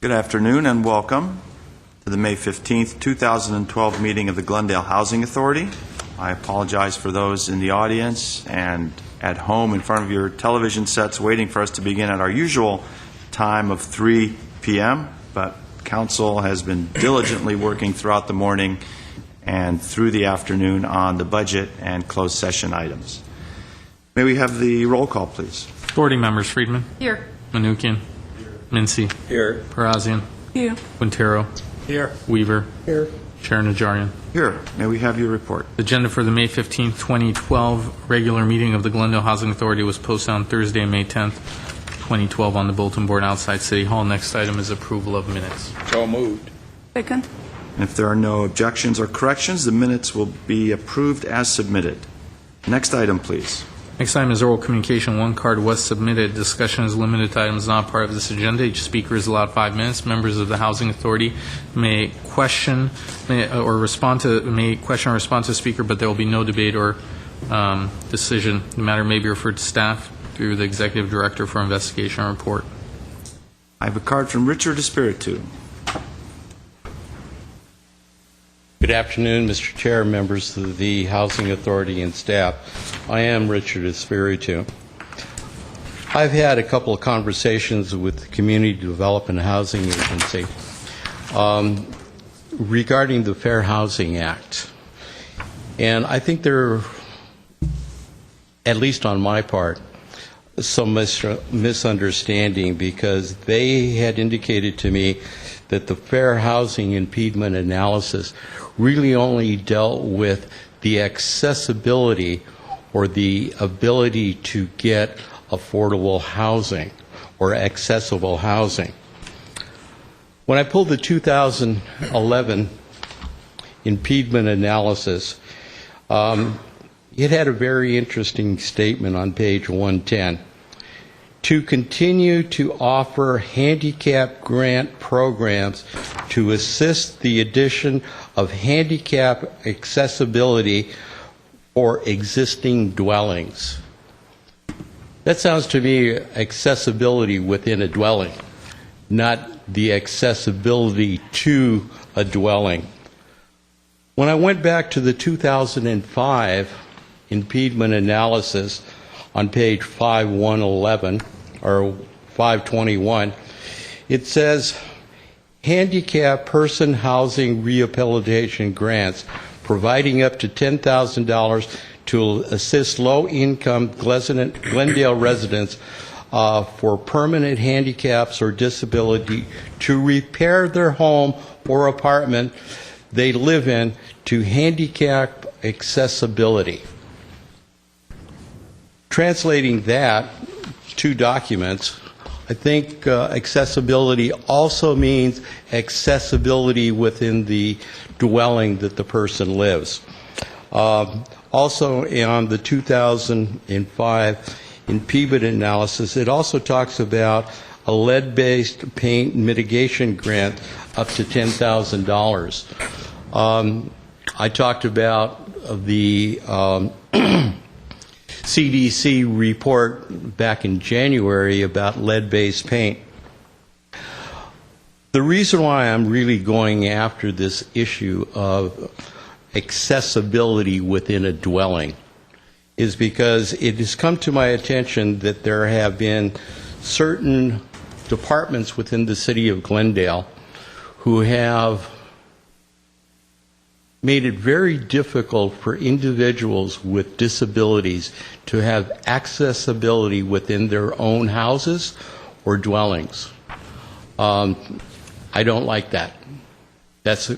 Good afternoon and welcome to the May 15th, 2012 meeting of the Glendale Housing Authority. I apologize for those in the audience and at home in front of your television sets waiting for us to begin at our usual time of 3 p.m., but Council has been diligently working throughout the morning and through the afternoon on the budget and closed session items. May we have the roll call, please? Authority members: Friedman. Here. Manukian. Mincy. Here. Parazian. Here. Quintero. Here. Weaver. Here. Chair Najarian. Here. May we have your report? Agenda for the May 15, 2012 regular meeting of the Glendale Housing Authority was posted on Thursday, May 10, 2012 on the bulletin board outside City Hall. Next item is approval of minutes. So moved. Second. If there are no objections or corrections, the minutes will be approved as submitted. Next item, please. Next item is oral communication. One card was submitted. Discussion is limited to items not part of this agenda. Each speaker is allowed 5 minutes. Members of the Housing Authority may question or respond to the speaker, but there will be no debate or decision. The matter may be referred to staff through the Executive Director for investigation and report. I have a card from Richard Espiritu. Good afternoon, Mr. Chair, members of the Housing Authority and staff. I am Richard Espiritu. I've had a couple of conversations with the Community Development Housing Agency regarding the Fair Housing Act. And I think there, at least on my part, some misunderstanding, because they had indicated to me that the fair housing impediment analysis really only dealt with the accessibility or the ability to get affordable housing or accessible housing. When I pulled the 2011 impediment analysis, it had a very interesting statement on page 110. To continue to offer handicap grant programs to assist the addition of handicap accessibility for existing dwellings. That sounds to me accessibility within a dwelling, not the accessibility to a dwelling. When I went back to the 2005 impediment analysis on page 5111 or 521, it says handicap person housing rehabilitation grants providing up to $10,000 to assist low-income Glendale residents for permanent handicaps or disability to repair their home or apartment they live in to handicap accessibility. Translating that, two documents, I think accessibility also means accessibility within the dwelling that the person lives. Also, on the 2005 impediment analysis, it also talks about a lead-based paint mitigation grant up to $10,000. I talked about the CDC report back in January about lead-based paint. The reason why I'm really going after this issue of accessibility within a dwelling is because it has come to my attention that there have been certain departments within the city of Glendale who have made it very difficult for individuals with disabilities to have accessibility within their own houses or dwellings. I don't like that. That's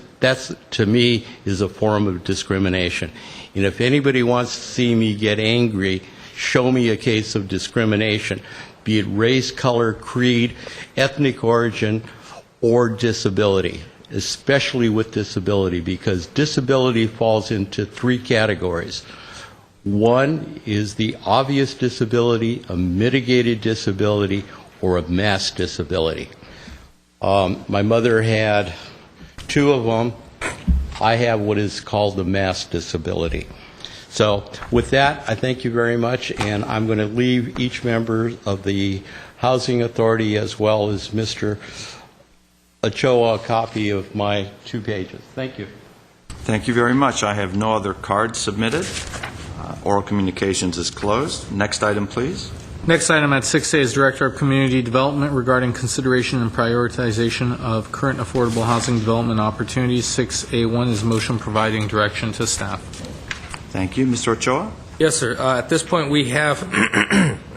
to me is a form of discrimination. And if anybody wants to see me get angry, show me a case of discrimination, be it race, color, creed, ethnic origin, or disability. Especially with disability, because disability falls into three categories. One is the obvious disability, a mitigated disability, or a mass disability. My mother had two of them. I have what is called the mass disability. So with that, I thank you very much, and I'm going to leave each member of the Housing Authority as well as Mr. Ochoa a copy of my 2 pages. Thank you. Thank you very much. I have no other cards submitted. Oral communications is closed. Next item, please. Next item at 6A is Director of Community Development regarding consideration and prioritization of current affordable housing development opportunities. 6A1 is motion providing direction to staff. Thank you. Mr. Ochoa? Yes, sir. At this point, we have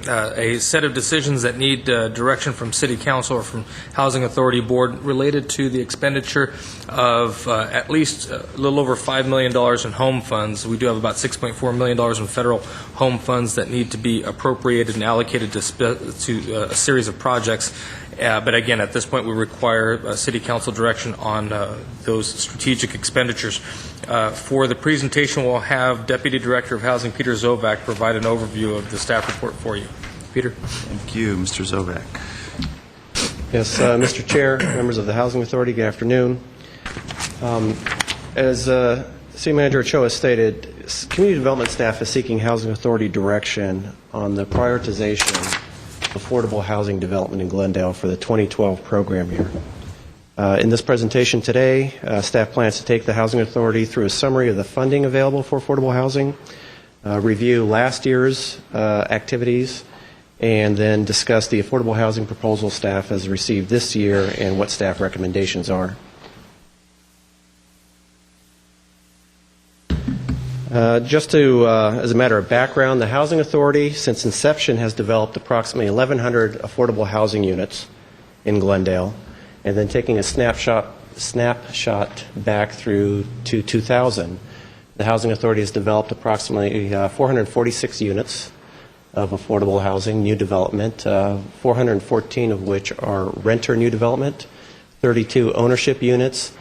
a set of decisions that need direction from City Council or from Housing Authority Board related to the expenditure of at least a little over $5 million in home funds. We do have about $6.4 million in federal home funds that need to be appropriated and allocated to a series of projects. But again, at this point, we require City Council direction on those strategic expenditures. For the presentation, we'll have Deputy Director of Housing Peter Zovak provide an overview of the staff report for you. Peter? Thank you. Mr. Zovak. Yes, Mr. Chair, members of the Housing Authority, good afternoon. As City Manager Ochoa stated, community development staff is seeking Housing Authority direction on the prioritization of affordable housing development in Glendale for the 2012 program year. In this presentation today, staff plans to take the Housing Authority through a summary of the funding available for affordable housing, review last year's activities, and then discuss the affordable housing proposal staff has received this year and what staff recommendations are. Just to, as a matter of background, the Housing Authority, since inception, has developed approximately 1,100 affordable housing units in Glendale, and then taking a snapshot back through to 2000, the Housing Authority has developed approximately 446 units of affordable housing, new development, 414 of which are renter new development, 32 ownership units,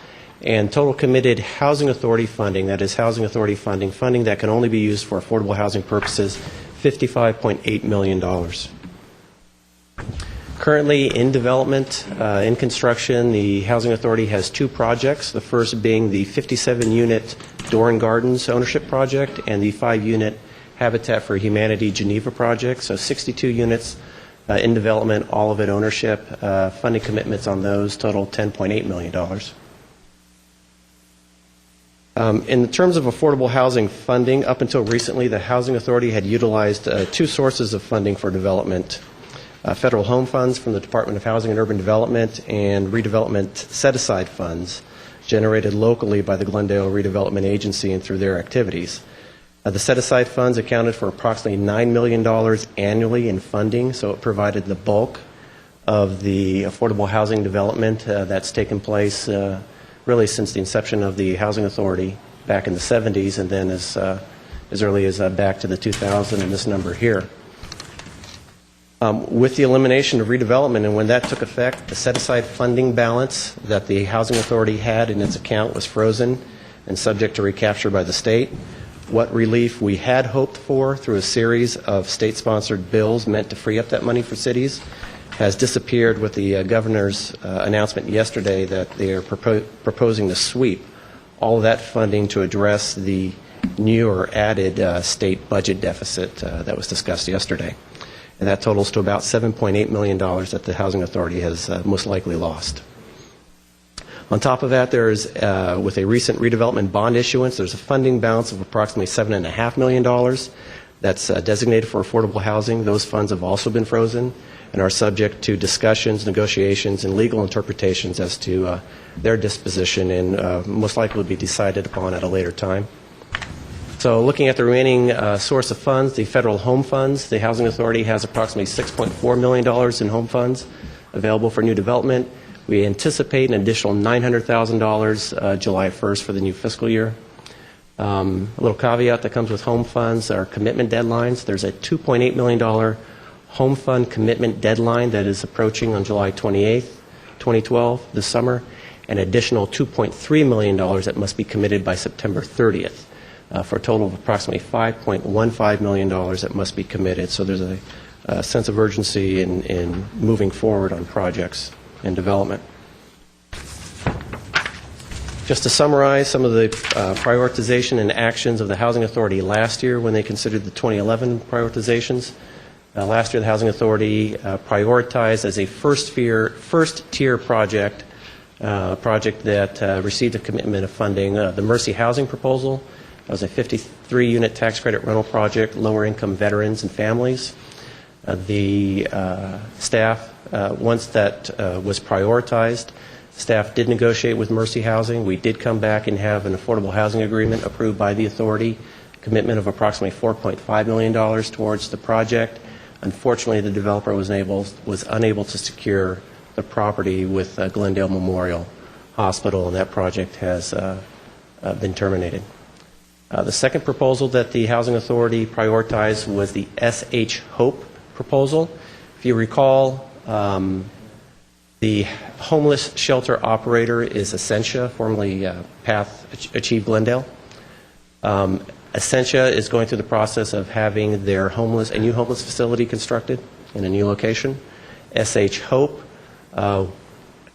and total committed Housing Authority funding, that is Housing Authority funding that can only be used for affordable housing purposes, $55.8 million. Currently in development, in construction, the Housing Authority has 2 projects, the first being the 57-unit Doran Gardens ownership project and the 5-unit Habitat for Humanity Geneva project, so 62 units in development, all of it ownership. Funding commitments on those total $10.8 million. In terms of affordable housing funding, up until recently, the Housing Authority had utilized 2 sources of funding for development. Federal home funds from the Department of Housing and Urban Development and redevelopment set-aside funds generated locally by the Glendale Redevelopment Agency and through their activities. The set-aside funds accounted for approximately $9 million annually in funding, so it provided the bulk of the affordable housing development that's taken place really since the inception of the Housing Authority back in the 70s, and then as early as back to the 2000 and this number here. With the elimination of redevelopment and when that took effect, the set-aside funding balance that the Housing Authority had in its account was frozen and subject to recapture by the state. What relief we had hoped for through a series of state-sponsored bills meant to free up that money for cities has disappeared with the governor's announcement yesterday that they are proposing to sweep all of that funding to address the new or added state budget deficit that was discussed yesterday. And that totals to about $7.8 million that the Housing Authority has most likely lost. On top of that, there is, with a recent redevelopment bond issuance, there's a funding balance of approximately $7.5 million that's designated for affordable housing. Those funds have also been frozen and are subject to discussions, negotiations, and legal interpretations as to their disposition and most likely will be decided upon at a later time. So looking at the remaining source of funds, the federal home funds, the Housing Authority has approximately $6.4 million in home funds available for new development. We anticipate an additional $900,000 July 1st for the new fiscal year. A little caveat that comes with home funds are commitment deadlines. There's a $2.8 million home fund commitment deadline that is approaching on July 28th, 2012, this summer, an additional $2.3 million that must be committed by September 30th, for a total of approximately $5.15 million that must be committed. So there's a sense of urgency in moving forward on projects and development. Just to summarize some of the prioritization and actions of the Housing Authority last year when they considered the 2011 prioritizations. Last year, the Housing Authority prioritized as a first-tier project project that received a commitment of funding. The Mercy Housing proposal was a 53-unit tax credit rental project, lower-income veterans and families. The staff, once that was prioritized, staff did negotiate with Mercy Housing. We did come back and have an affordable housing agreement approved by the authority, commitment of approximately $4.5 million towards the project. Unfortunately, the developer was unable to secure the property with Glendale Memorial Hospital, and that project has been terminated. The second proposal that the Housing Authority prioritized was the S.H. Hope proposal. If you recall, the homeless shelter operator is Essentia, formerly Path Achieve Glendale. Essentia is going through the process of having a new homeless facility constructed in a new location. S.H. Hope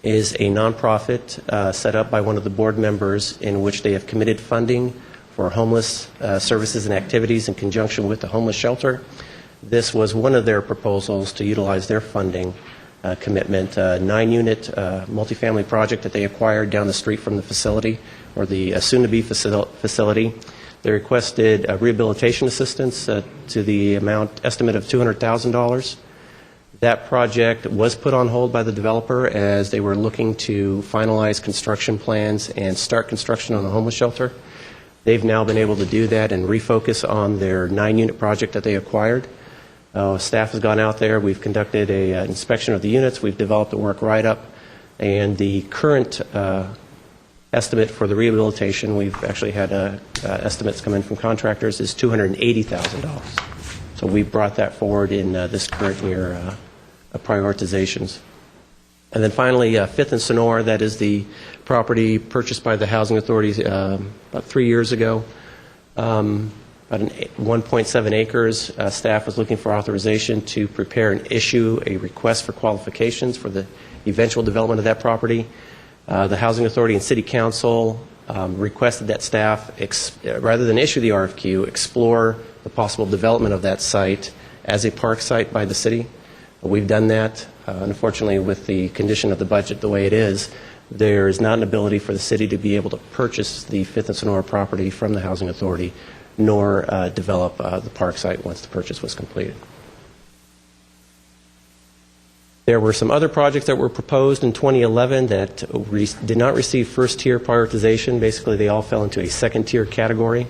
is a nonprofit set up by one of the board members in which they have committed funding for homeless services and activities in conjunction with the homeless shelter. This was one of their proposals to utilize their funding commitment, a 9-unit multifamily project that they acquired down the street from the facility, or the soon-to-be facility. They requested rehabilitation assistance to the estimate of $200,000. That project was put on hold by the developer as they were looking to finalize construction plans and start construction on the homeless shelter. They've now been able to do that and refocus on their 9-unit project that they acquired. Staff has gone out there. We've conducted an inspection of the units. We've developed a work write-up. And the current estimate for the rehabilitation, we've actually had estimates come in from contractors, is $280,000. So we brought that forward in this current year prioritizations. And then finally, Fifth and Sonora, that is the property purchased by the Housing Authority about 3 years ago. About 1.7 acres. Staff was looking for authorization to prepare and issue a request for qualifications for the eventual development of that property. The Housing Authority and City Council requested that staff, rather than issue the RFQ, explore the possible development of that site as a park site by the city. We've done that. Unfortunately, with the condition of the budget the way it is, there is not an ability for the city to be able to purchase the Fifth and Sonora property from the Housing Authority, nor develop the park site once the purchase was completed. There were some other projects that were proposed in 2011 that did not receive first-tier prioritization. Basically, they all fell into a second-tier category.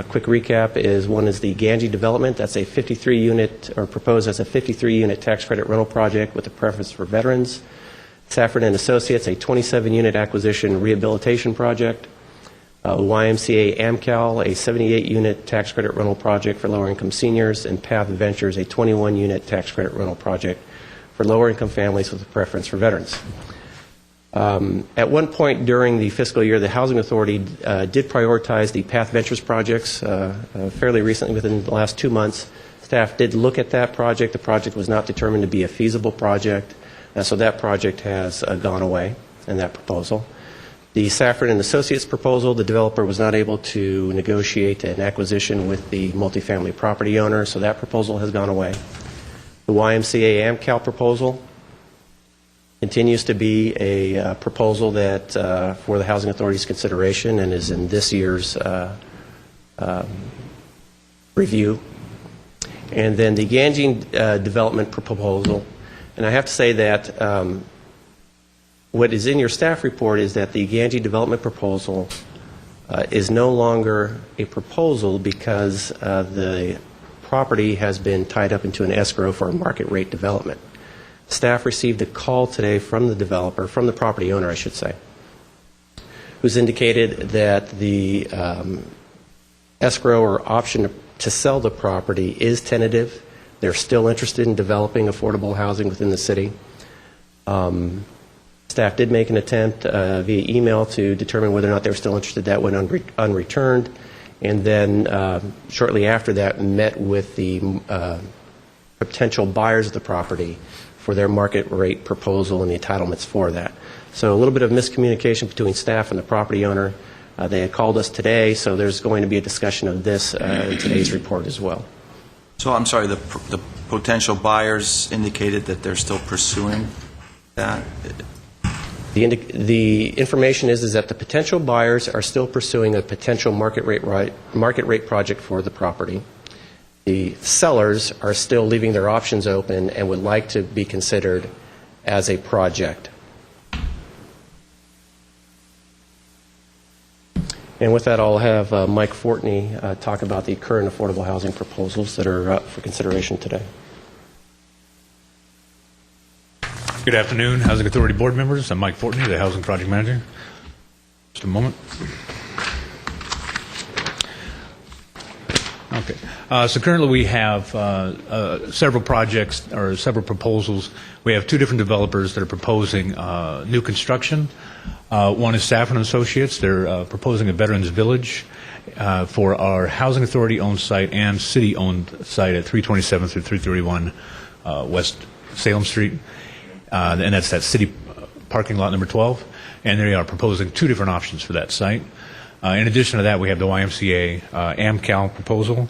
Quick recap is one is the Ganji development. That's a 53-unit, or proposed as a 53-unit tax credit rental project with a preference for veterans. Safford and Associates, a 27-unit acquisition rehabilitation project. YMCA AmCal, a 78-unit tax credit rental project for lower-income seniors. And Path Ventures, a 21-unit tax credit rental project for lower-income families with a preference for veterans. At one point during the fiscal year, the Housing Authority did prioritize the Path Ventures projects fairly recently, within the last 2 months. Staff did look at that project. The project was not determined to be a feasible project, so that project has gone away in that proposal. The Safford and Associates proposal, the developer was not able to negotiate an acquisition with the multifamily property owner, so that proposal has gone away. The YMCA AmCal proposal continues to be a proposal that for the Housing Authority's consideration and is in this year's review. And then the Ganji development proposal, and I have to say that what is in your staff report is that the Ganji development proposal is no longer a proposal because the property has been tied up into an escrow for a market rate development. Staff received a call today from the developer, from the property owner, I should say, who's indicated that the escrow or option to sell the property is tentative. They're still interested in developing affordable housing within the city. Staff did make an attempt via email to determine whether or not they were still interested. That went unreturned. And then shortly after that, met with the potential buyers of the property for their market rate proposal and the entitlements for that. So a little bit of miscommunication between staff and the property owner. They had called us today, so there's going to be a discussion of this in today's report as well. So I'm sorry, the potential buyers indicated that they're still pursuing that? The information is that the potential buyers are still pursuing a potential market rate project for the property. The sellers are still leaving their options open and would like to be considered as a project. And with that, I'll have Mike Fortney talk about the current affordable housing proposals that are up for consideration today. Good afternoon, Housing Authority Board members. I'm Mike Fortney, the Housing Project Manager. Just a moment. Okay. So currently we have several projects or several proposals. We have two different developers that are proposing new construction. One is Saffron Associates. They're proposing a Veterans Village for our Housing Authority-owned site and city-owned site at 327 through 331 West Salem Street. And that's that city parking lot number 12. And they are proposing two different options for that site. In addition to that, we have the YMCA AmCal proposal.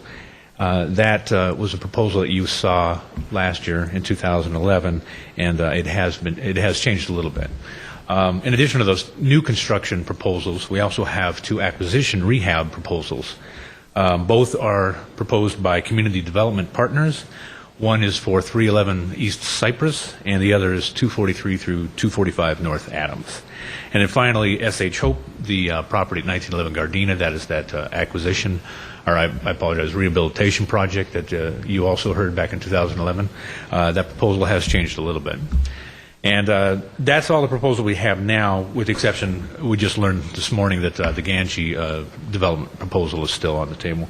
That was a proposal that you saw last year in 2011, and it has changed a little bit. In addition to those new construction proposals, we also have two acquisition rehab proposals. Both are proposed by community development partners. One is for 311 East Cypress, and the other is 243 through 245 North Adams. And then finally, S.H. Hope, the property at 1911 Gardena, that is that acquisition, or I apologize, rehabilitation project that you also heard back in 2011. That proposal has changed a little bit. And that's all the proposal we have now, with the exception, we just learned this morning that the Ganji development proposal is still on the table.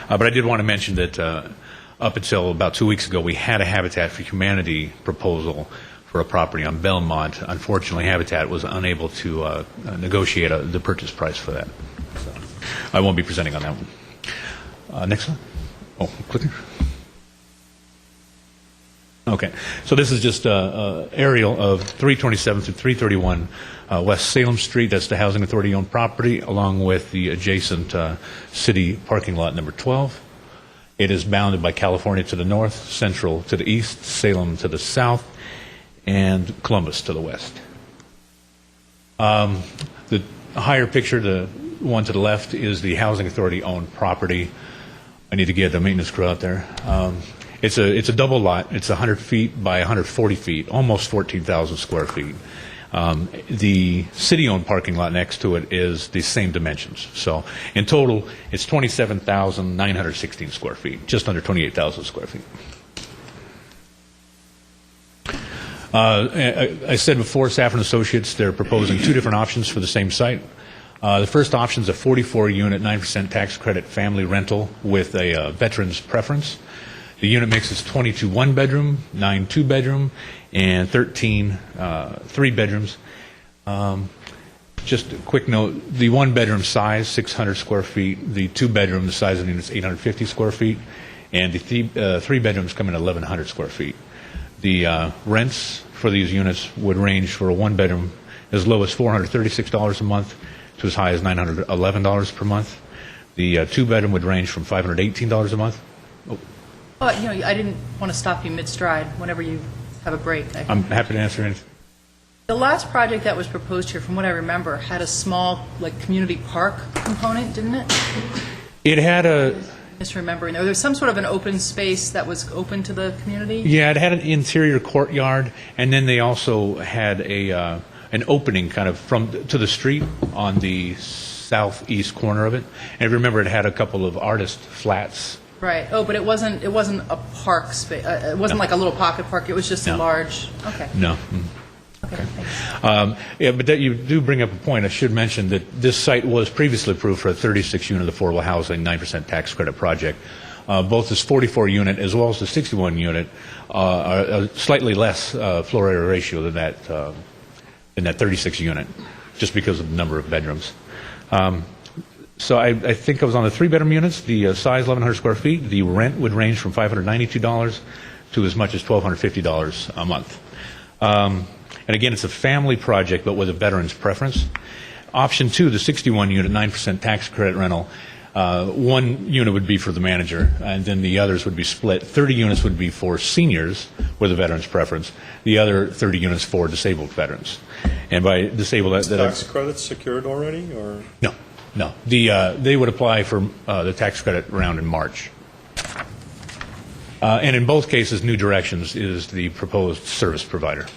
But I did want to mention that up until about 2 weeks ago, we had a Habitat for Humanity proposal for a property on Belmont. Unfortunately, Habitat was unable to negotiate the purchase price for that. So I won't be presenting on that one. Next one. Oh, clicker. Okay, so this is just an aerial of 327 through 331 West Salem Street. That's the Housing Authority-owned property, along with the adjacent city parking lot number 12. It is bounded by California to the north, Central to the east, Salem to the south, and Columbus to the west. The higher picture, the one to the left, is the Housing Authority-owned property. I need to get the maintenance crew out there. It's a double lot. It's 100 feet by 140 feet, almost 14,000 square feet. The city-owned parking lot next to it is the same dimensions. So in total, it's 27,916 square feet, just under 28,000 square feet. I said before, Saffron Associates, they're proposing two different options for the same site. The first option is a 44-unit, 9% tax credit family rental with a veteran's preference. The unit mix is 22 one-bedroom, 9 two-bedroom, and 13 three-bedrooms. Just a quick note, the one-bedroom size, 600 square feet. The two-bedroom, the size of the unit is 850 square feet. And the three-bedrooms come in at 1,100 square feet. The rents for these units would range for a one-bedroom as low as $436 a month to as high as $911 per month. The two-bedroom would range from $518 a month. I didn't want to stop you mid-stride whenever you have a break. I'm happy to answer anything. The last project that was proposed here, from what I remember, had a small, community park component, didn't it? It had a... Misremembering. There was some sort of an open space that was open to the community? Yeah, it had an interior courtyard, and then they also had an opening kind of to the street on the southeast corner of it. And remember, it had a couple of artist flats. Right. Oh, but it wasn't a park space. It wasn't like a little pocket park. It was just a large. Okay. No. Okay. Thanks. But that you do bring up a point. I should mention that this site was previously approved for a 36-unit affordable housing, 9% tax credit project. Both this 44-unit as well as the 61-unit are slightly less floor area ratio than that 36-unit, just because of the number of bedrooms. So I think I was on the three-bedroom units. The size, 1,100 square feet. The rent would range from $592 to as much as $1,250 a month. And again, it's a family project, but with a veteran's preference. Option 2, the 61-unit, 9% tax credit rental, One unit would be for the manager, and then the others would be split. 30 units would be for seniors, with a veteran's preference. The other 30 units for disabled veterans. And by disabled, Tax credits secured already, or? No. They would apply for the tax credit round in March. And in both cases, New Directions is the proposed service provider.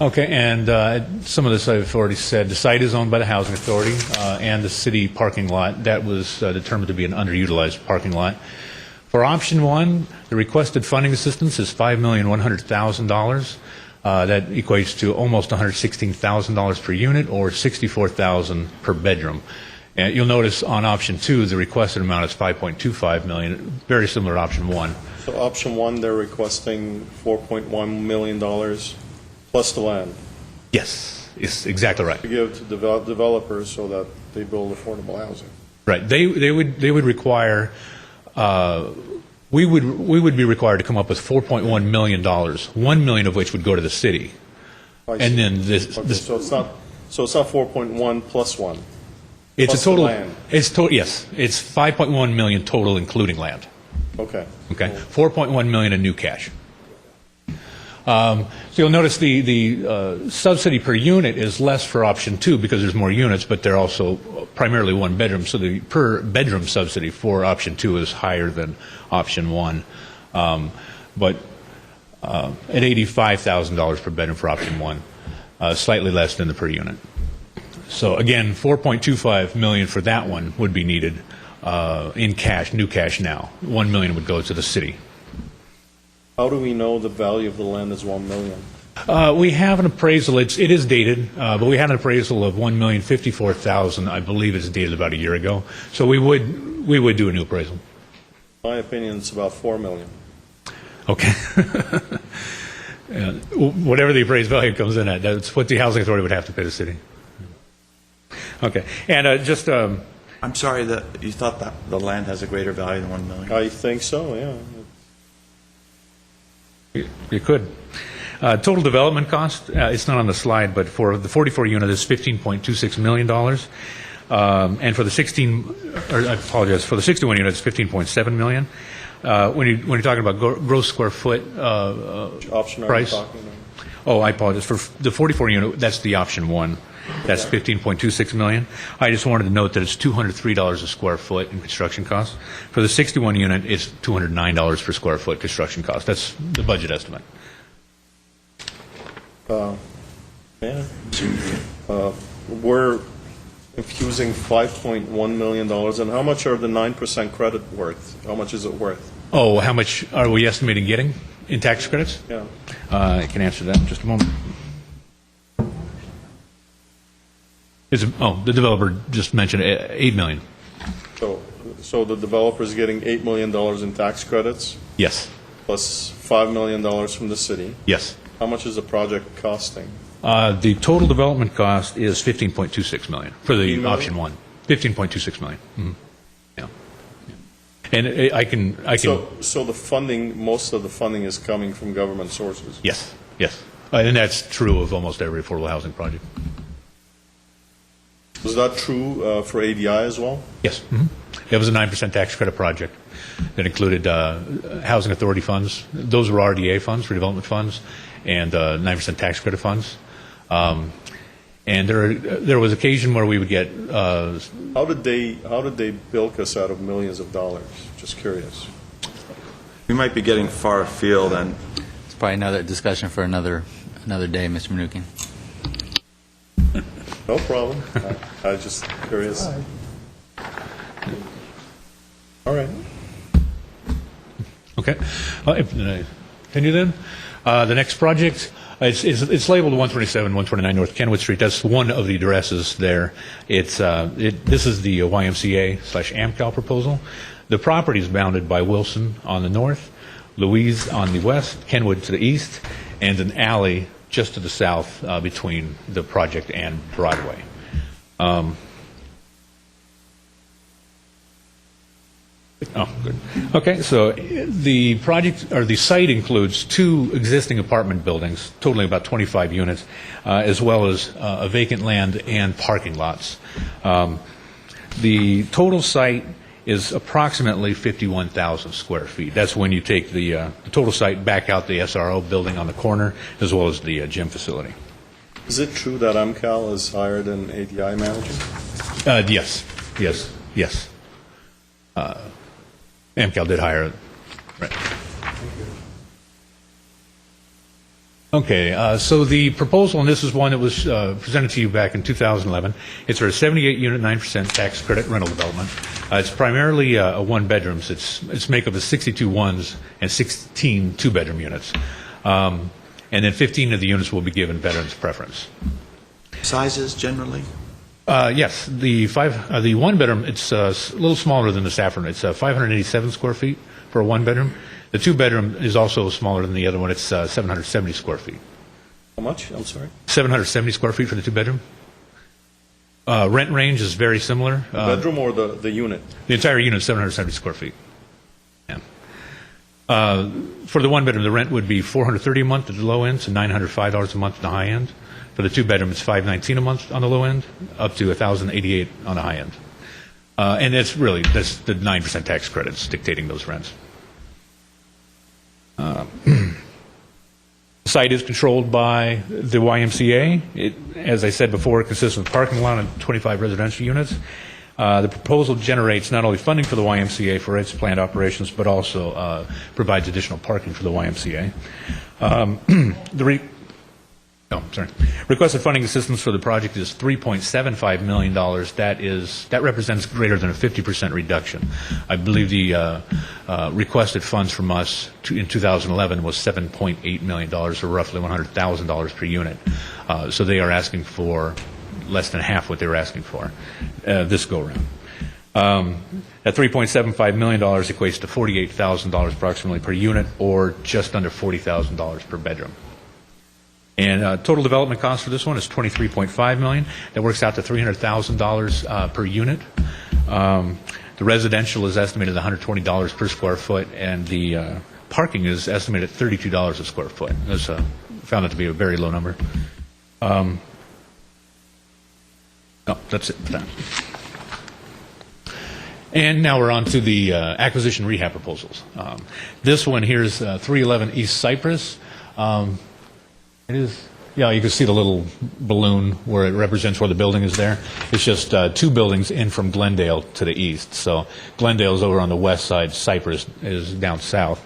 Okay, and some of this I've already said. The site is owned by the Housing Authority and the city parking lot. That was determined to be an underutilized parking lot. For option one, the requested funding assistance is $5,100,000. That equates to almost $116,000 per unit, or $64,000 per bedroom. And you'll notice on option two, the requested amount is $5.25 million, very similar to option one. So option one, they're requesting $4.1 million plus the land Yes, it's exactly right. to give to developers so that they build affordable housing. Right. They would require. We would be required to come up with $4.1 million. $1 million of which would go to the city, I see. and then this. Okay, so it's not 4.1 plus 1. It's plus a total. the land. Yes, it's 5.1 million total, including land. Okay. Okay, 4.1 million in new cash. So you'll notice the subsidy per unit is less for option two because there's more units, but they're also primarily one bedroom. So the per bedroom subsidy for option two is higher than option one, but at $85,000 per bedroom for option one, slightly less than the per unit. So again, 4.25 million for that one would be needed in cash, new cash now. 1 million would go to the city. How do we know the value of the land is $1 million? We have an appraisal. It is dated, but we had an appraisal of $1,054,000. I believe it's dated about a year ago. So we would do a new appraisal. In my opinion, it's about $4 million. Okay. Whatever the appraised value comes in at, that's what the housing authority would have to pay the city. Okay, and just. I'm sorry that you thought that the land has a greater value than $1 million. I think so, yeah. You could. Total development cost, it's not on the slide, but for the 44 unit, it's $15.26 million. And for the 61 unit, it's $15.7 million. When you're talking about gross square foot Option price. are you talking about? Oh, I apologize. For the 44 unit, that's the option one. That's $15.26 million. I just wanted to note that it's $203 a square foot in construction costs. For the 61 unit, it's $209 per square foot construction cost. That's the budget estimate. We're infusing $5.1 million, and how much are the 9% credit worth? How much is it worth? Oh, how much are we estimating getting in tax credits? Yeah. I can answer that in just a moment. The developer just mentioned $8 million. So the developer's getting $8 million in tax credits, Yes. plus $5 million from the city. Yes. How much is the project costing? The total development cost is $15.26 million for the 15 million? option one. $15.26 million. Mhm. Yeah. And I can. So the funding, most of the funding is coming from government sources? Yes. Yes. And that's true of almost every affordable housing project. Was that true for ADI as well? Yes. Mm-hmm. It was a 9% tax credit project that included housing authority funds. Those were RDA funds, redevelopment funds, and 9% tax credit funds. And there was occasion where we would get. How did they bilk us out of millions of dollars? Just curious. We might be getting far afield, and It's probably another discussion for another day, Mr. Mnuchin. No problem. I was just curious. All right. Okay. Continue then. The next project, it's labeled 127, 129 North Kenwood Street. That's one of the addresses there. This is the YMCA/AMCAL proposal. The property is bounded by Wilson on the north, Louise on the west, Kenwood to the east, and an alley just to the south between the project and Broadway. Oh, good. Okay, so the project, or the site includes 2 existing apartment buildings, totaling about 25 units, as well as a vacant land and parking lots. The total site is approximately 51,000 square feet. That's when you take the total site, back out the SRO building on the corner, as well as the gym facility. Is it true that MCAL has hired an ADI manager? Yes. MCAL did hire it. Right. Okay, so the proposal, and this is one that was presented to you back in 2011. It's for a 78-unit, 9% tax credit rental development. It's primarily a one-bedrooms. It's made up of 62 ones and 16 two-bedroom units. And then 15 of the units will be given veterans preference. Sizes generally? Yes, the one-bedroom, it's a little smaller than the Saffron. It's 587 square feet for a one-bedroom. The two-bedroom is also smaller than the other one. It's 770 square feet. How much? I'm sorry. 770 square feet for the two-bedroom. Rent range is very similar. The bedroom or the unit? The entire unit is 770 square feet. Yeah. For the one-bedroom, the rent would be $430 a month at the low end to $905 a month at the high end. For the two-bedroom, it's $519 a month on the low end, up to $1,088 on the high end. And that's the 9% tax credits dictating those rents. The site is controlled by the YMCA. It, as I said before, it consists of a parking lot and 25 residential units. The proposal generates not only funding for the YMCA for its planned operations, but also provides additional parking for the YMCA. Requested funding assistance for the project is $3.75 million. That represents greater than a 50% reduction. I believe the requested funds from us in 2011 was $7.8 million, or roughly $100,000 per unit. So they are asking for less than half what they were asking for this go-around. That $3.75 million equates to $48,000 approximately per unit, or just under $40,000 per bedroom. And total development cost for this one is $23.5 million. That works out to $300,000 per unit. The residential is estimated at $120 per square foot, and the parking is estimated at $32 a square foot. That's found it to be a very low number. No, that's it for that. And now we're on to the acquisition rehab proposals. This one here is 311 East Cypress. It is, yeah, you can see the little balloon where it represents where the building is there. It's just 2 buildings in from Glendale to the east. So Glendale is over on the west side, Cypress is down south.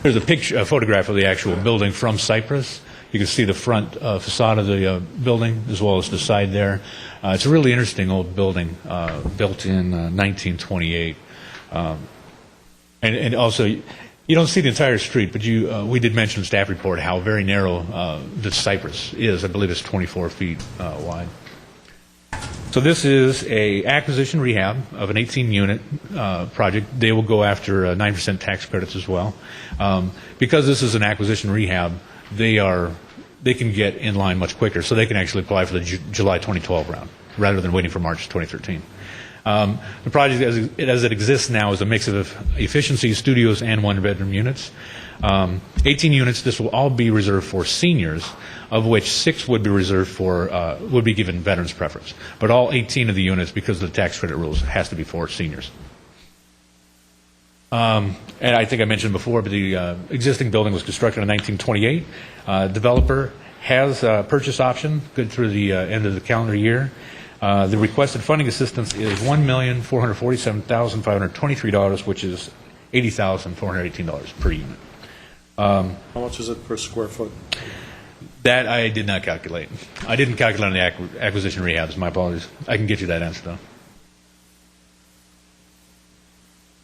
There's a photograph of the actual building from Cypress. You can see the front facade of the building as well as the side there. It's a really interesting old building built in 1928. And also, you don't see the entire street, but we did mention in the staff report how very narrow the Cypress is. I believe it's 24 feet wide. So this is a acquisition rehab of an 18-unit project. They will go after 9% tax credits as well. Because this is an acquisition rehab, they can get in line much quicker, so they can actually apply for the July 2012 round rather than waiting for March 2013. The project, as it exists now, is a mix of efficiency studios and one-bedroom units. 18 units. This will all be reserved for seniors, of which 6 would be reserved for would be given veterans preference. But all 18 of the units, because of the tax credit rules, has to be for seniors. And I think I mentioned before, but the existing building was constructed in 1928. Developer has a purchase option good through the end of the calendar year. The requested funding assistance is $1,447,523, which is $80,418 per unit. How much is it per square foot? That I did not calculate. I didn't calculate on the acquisition rehabs. My apologies. I can get you that answer, though.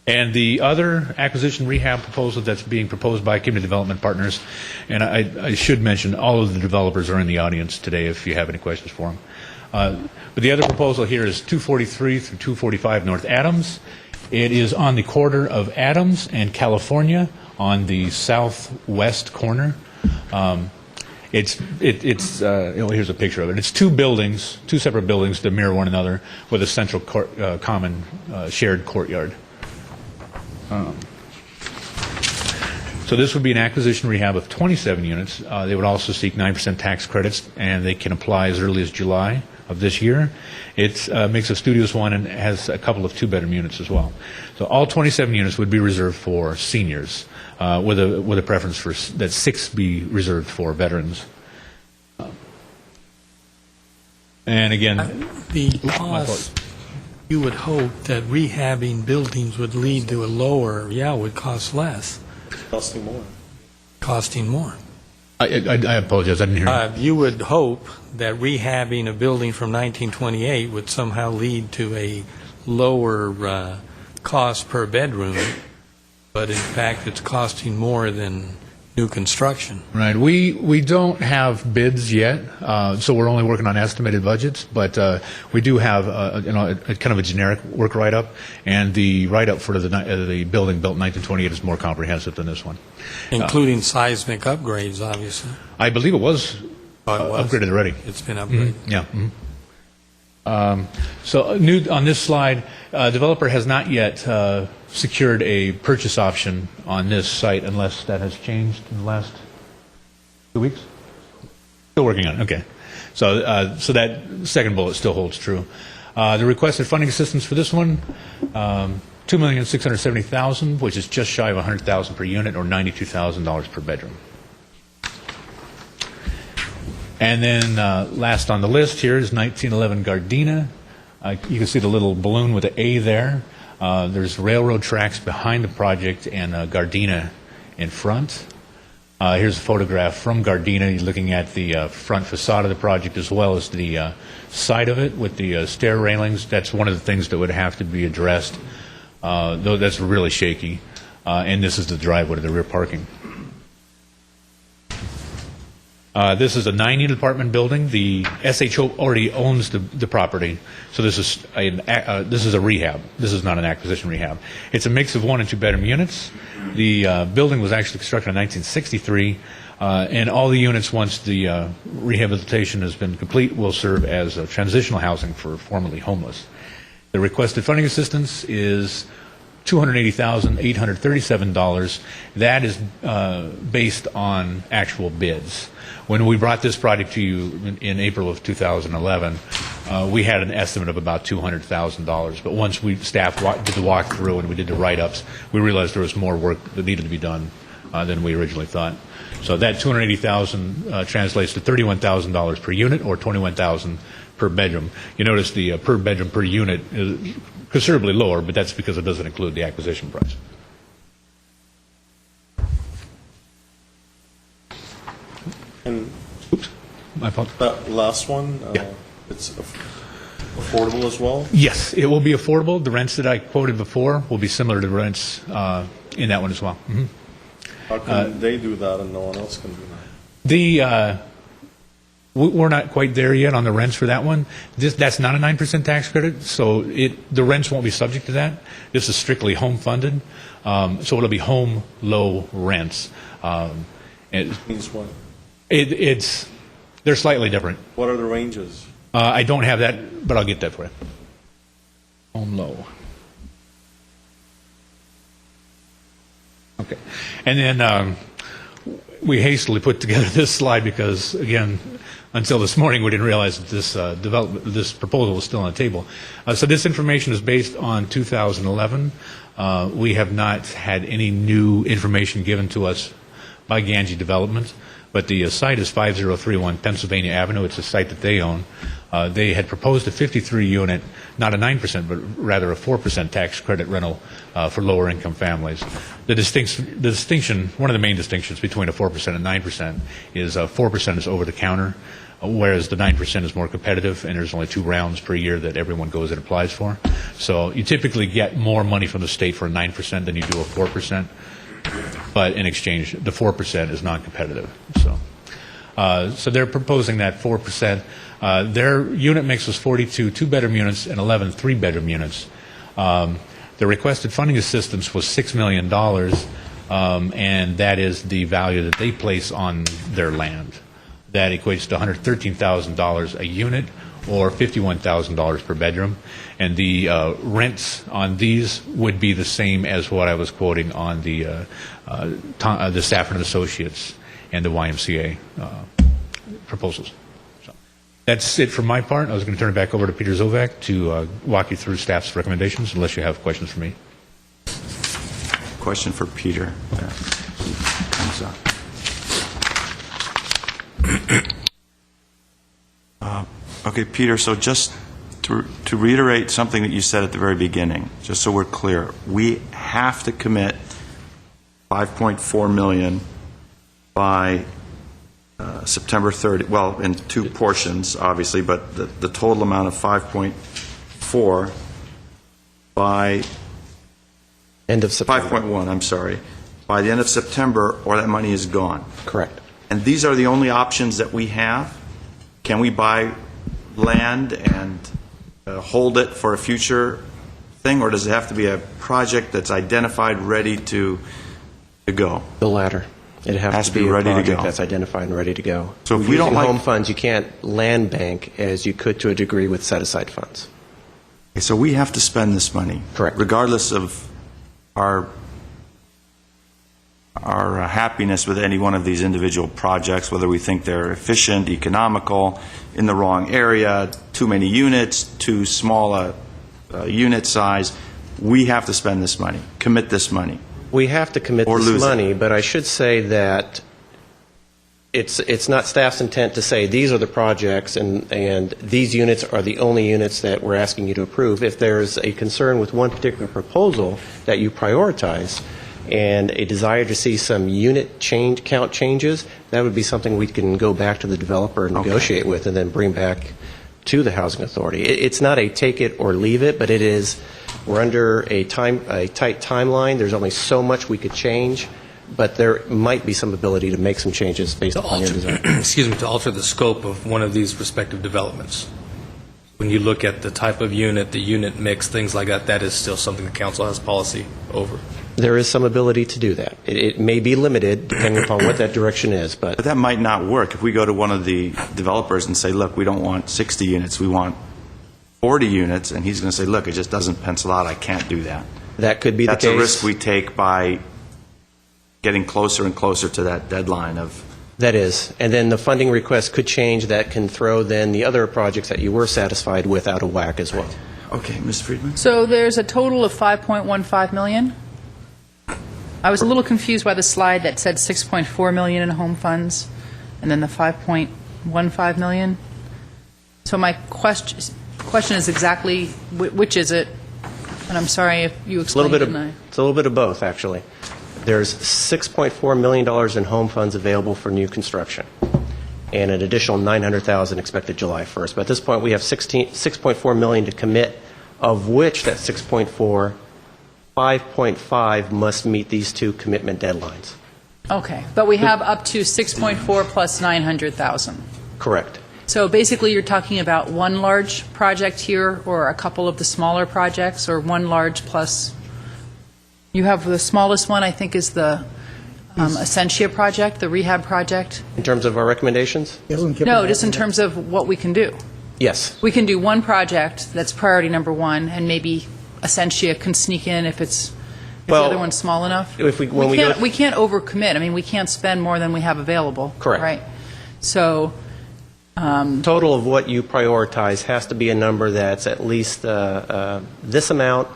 And the other acquisition rehab proposal that's being proposed by Community Development Partners, and I should mention all of the developers are in the audience today if you have any questions for them. But the other proposal here is 243 through 245 North Adams. It is on the corner of Adams and California on the southwest corner. It Here's a picture of it. It's two buildings, two separate buildings that mirror one another with a central common shared courtyard. So this would be an acquisition rehab of 27 units. They would also seek 9% tax credits, and they can apply as early as July of this year. It's a mix of studios one and has a couple of two-bedroom units as well. So all 27 units would be reserved for seniors, with a preference for that 6 be reserved for veterans. And again, The cost, you would hope that rehabbing buildings would lead to a lower, would cost less, Costing more. costing more. I apologize, I didn't hear you. You would hope that rehabbing a building from 1928 would somehow lead to a lower cost per bedroom, but in fact, it's costing more than new construction. Right. We don't have bids yet, so we're only working on estimated budgets. But we do have a kind of a generic work write-up, and the write-up for the building built in 1928 is more comprehensive than this one. Including seismic upgrades, obviously. I believe it was Oh, it was? upgraded already. It's been upgraded. Yeah. So new on this slide, developer has not yet secured a purchase option on this site unless that has changed in the last 2 weeks. Still working on it. Okay. So that second bullet still holds true. The requested funding assistance for this one, $2,670,000, which is just shy of $100,000 per unit, or $92,000 per bedroom. And then last on the list here is 1911 Gardena. You can see the little balloon with the A there. There's railroad tracks behind the project and Gardena in front. Here's a photograph from Gardena. You're looking at the front facade of the project as well as the side of it with the stair railings. That's one of the things that would have to be addressed, though that's really shaky. And this is the driveway to the rear parking. This is a 9-unit apartment building. The SHO already owns the property, so this is a rehab. This is not an acquisition rehab. It's a mix of 1 and 2 bedroom units. The building was actually constructed in 1963, and all the units, once the rehabilitation has been complete, will serve as transitional housing for formerly homeless. The requested funding assistance is $280,837. That is based on actual bids. When we brought this project to you in April of 2011, we had an estimate of about $200,000. But once staff did the walkthrough and we did the write-ups, we realized there was more work that needed to be done than we originally thought. So that $280,000 translates to $31,000 per unit, or $21,000 per bedroom. You notice the per bedroom per unit is considerably lower, but that's because it doesn't include the acquisition price. And Oops, my fault. that last one, Yeah. it's affordable as well? Yes, it will be affordable. The rents that I quoted before will be similar to the rents in that one as well. Mm-hmm. How can they do that and no one else can do that? We're not quite there yet on the rents for that one. That's not a 9% tax credit, so the rents won't be subject to that. This is strictly home funded, so it'll be home low rents. Means what? They're slightly different. What are the ranges? I don't have that, but I'll get that for you. Home low. Okay. And then we hastily put together this slide because, again, until this morning we didn't realize that this proposal was still on the table. So this information is based on 2011. We have not had any new information given to us by Ganji Development, but the site is 5031 Pennsylvania Avenue. It's a site that they own. They had proposed a 53-unit, not a 9%, but rather a 4% tax credit rental for lower-income families. The distinction, one of the main distinctions between a 4% and 9% is 4% is over-the-counter, whereas the 9% is more competitive, and there's only 2 rounds per year that everyone goes and applies for. So you typically get more money from the state for a 9% than you do a 4%, but in exchange, the 4% is non-competitive. So they're proposing that 4%. Their unit mix was 42 2-bedroom units and 11 3-bedroom units. The requested funding assistance was $6 million, and that is the value that they place on their land. that equates to $113,000 a unit or $51,000 per bedroom. And the rents on these would be the same as what I was quoting on the Stafford and Associates and the YMCA proposals. So that's it from my part. I was going to turn it back over to Peter Zovak to walk you through staff's recommendations, unless you have questions for me. Question for Peter. Comes up. Okay, Peter, so just to reiterate something that you said at the very beginning, just so we're clear, we have to commit $5.4 million by September 30, well, in two portions, obviously, but the total amount of 5.4 by End of September. 5.1, I'm sorry, by the end of September, or that money is gone. Correct. And these are the only options that we have? Can we buy land and hold it for a future thing, or does it have to be a project that's identified, ready to go? The latter. It has to be a ready to project go. that's identified and ready to go. So if we don't Using like home funds, you can't land bank as you could to a degree with set-aside funds. Okay, so we have to spend this money. Correct. Regardless of our happiness with any one of these individual projects, whether we think they're efficient, economical, in the wrong area, too many units, too small a unit size, we have to spend this money, commit this money. We have to commit Or this lose it. money, but I should say that it's not staff's intent to say these are the projects and these units are the only units that we're asking you to approve. If there's a concern with one particular proposal that you prioritize and a desire to see some unit count changes, that would be something we can go back to the developer and negotiate with and then bring back to the Housing Authority. It's not a take it or leave it, but it is, we're under a tight timeline. There's only so much we could change, but there might be some ability to make some changes based upon your desire. To alter the scope of one of these respective developments. When you look at the type of unit, the unit mix, things like that, that is still something the council has policy over. There is some ability to do that. It may be limited depending upon what that direction is, but But that might not work. If we go to one of the developers and say, look, we don't want 60 units, we want 40 units, and he's going to say, look, it just doesn't pencil out, I can't do that. that could be the That's case. a risk we take by getting closer and closer to that deadline of... That is. And then the funding request could change. That can throw then the other projects that you were satisfied with out of whack as well. Okay, Ms. Friedman? So there's a total of 5.15 million? I was a little confused by the slide that said 6.4 million in home funds, and then the 5.15 million. So my question is exactly, which is it? And I'm sorry if you It's a little explained bit it. of, it's a little bit of both, actually. There's $6.4 million in home funds available for new construction, and an additional $900,000 expected July 1st. But at this point, we have $6.4 million to commit, of which that 5.5 must meet these two commitment deadlines. Okay, but we have up to 6.4 plus 900,000. Correct. So basically, you're talking about one large project here, or a couple of the smaller projects, or one large plus... You have the smallest one, I think, is the Essentia project, the rehab project. In terms of our recommendations? No, just in terms of what we can do. Yes. We can do one project that's priority number one, and maybe Essentia can sneak in if the Well, other one's small enough. when we can't, go- we can't overcommit. I mean, we can't spend more than we have available. Correct. Right. So, Total of what you prioritize has to be a number that's at least this amount,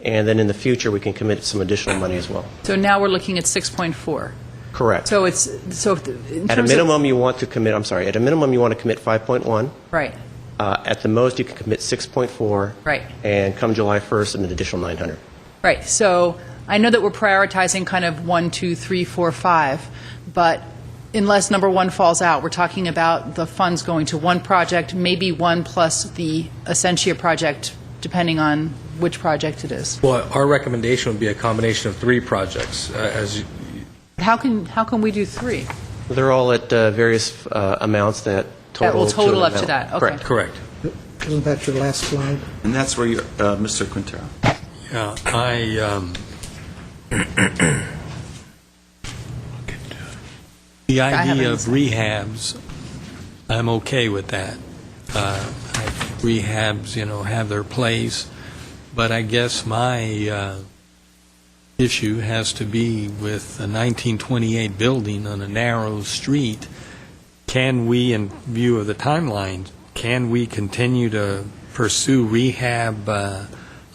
and then in the future, we can commit some additional money as well. so now we're looking at 6.4. Correct. So it's in At a terms minimum, you want to commit, I'm sorry, at a minimum, you want to commit 5.1. right. At the most, you can commit 6.4. Right. And come July 1st, an additional 900. Right. So I know that we're prioritizing kind of 1, 2, 3, 4, 5, but unless number one falls out, we're talking about the funds going to one project, maybe one plus the Essentia project, depending on which project it is. Well, our recommendation would be a combination of three projects, How can we do 3? They're all at various amounts that total That will total an up to amount. that, okay. Correct. Isn't that your last slide? And that's where you, Mr. Quintero. Yeah, the I idea haven't of rehabs I'm okay with that. Rehabs, have their place, but I guess my issue has to be with a 1928 building on a narrow street. Can we, in view of the timeline, can we continue to pursue rehab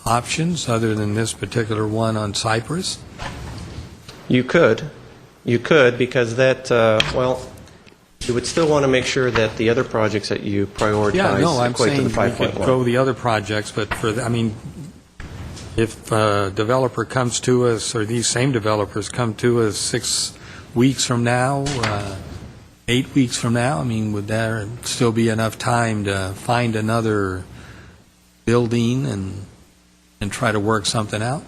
options other than this particular one on Cypress? You could, because that, you would still want to make sure that the other projects that you prioritize Yeah, no, I'm equate to saying the we could 5.1. go the other projects, but if a developer comes to us, or these same developers come to us 6 weeks from now, 8 weeks from now, would there still be enough time to find another building and try to work something out?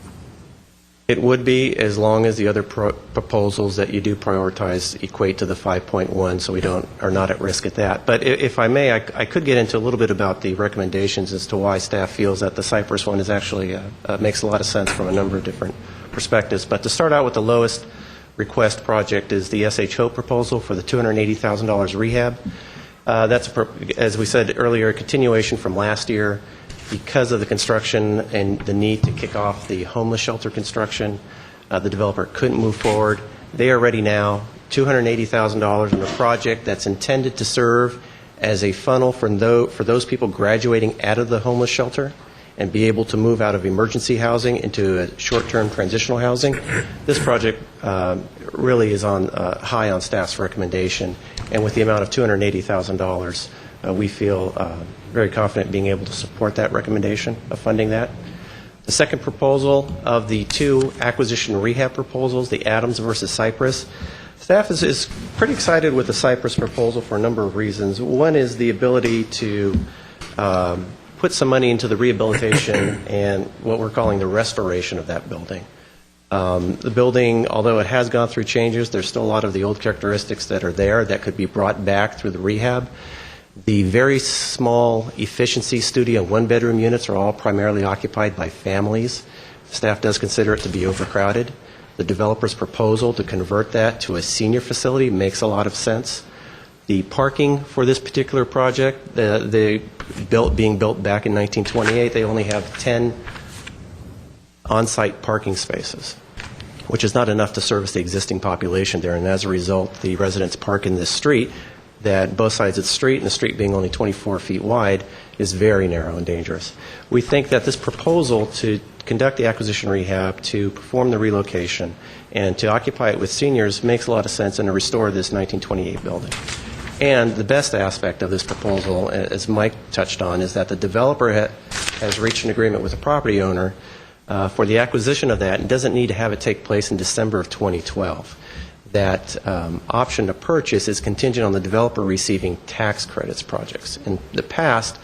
It would be, as long as the other proposals that you do prioritize equate to the 5.1, so we are not at risk at that. But if I may, I could get into a little bit about the recommendations as to why staff feels that the Cypress one is actually makes a lot of sense from a number of different perspectives. But to start out with, the lowest request project is the SH Hope proposal for the $280,000 rehab. That's, as we said earlier, a continuation from last year. Because of the construction and the need to kick off the homeless shelter construction, the developer couldn't move forward. They are ready now, $280,000 on a project that's intended to serve as a funnel for those people graduating out of the homeless shelter and be able to move out of emergency housing into a short-term transitional housing. This project really is high on staff's recommendation, and with the amount of $280,000, we feel very confident in being able to support that recommendation of funding that. The second proposal of the two acquisition rehab proposals, the Adams versus Cypress, staff is pretty excited with the Cypress proposal for a number of reasons. One is the ability to put some money into the rehabilitation and what we're calling the restoration of that building. The building, although it has gone through changes, there's still a lot of the old characteristics that are there that could be brought back through the rehab. The very small efficiency studio and one-bedroom units are all primarily occupied by families. Staff does consider it to be overcrowded. The developer's proposal to convert that to a senior facility makes a lot of sense. The parking for this particular project, being built back in 1928, they only have 10 on-site parking spaces, which is not enough to service the existing population there, and as a result, the residents park in this street that both sides of the street, and the street being only 24 feet wide, is very narrow and dangerous. We think that this proposal to conduct the acquisition rehab, to perform the relocation, and to occupy it with seniors makes a lot of sense and to restore this 1928 building. And the best aspect of this proposal, as Mike touched on, is that the developer has reached an agreement with the property owner for the acquisition of that and doesn't need to have it take place in December of 2012. That option to purchase is contingent on the developer receiving tax credits projects. In the past,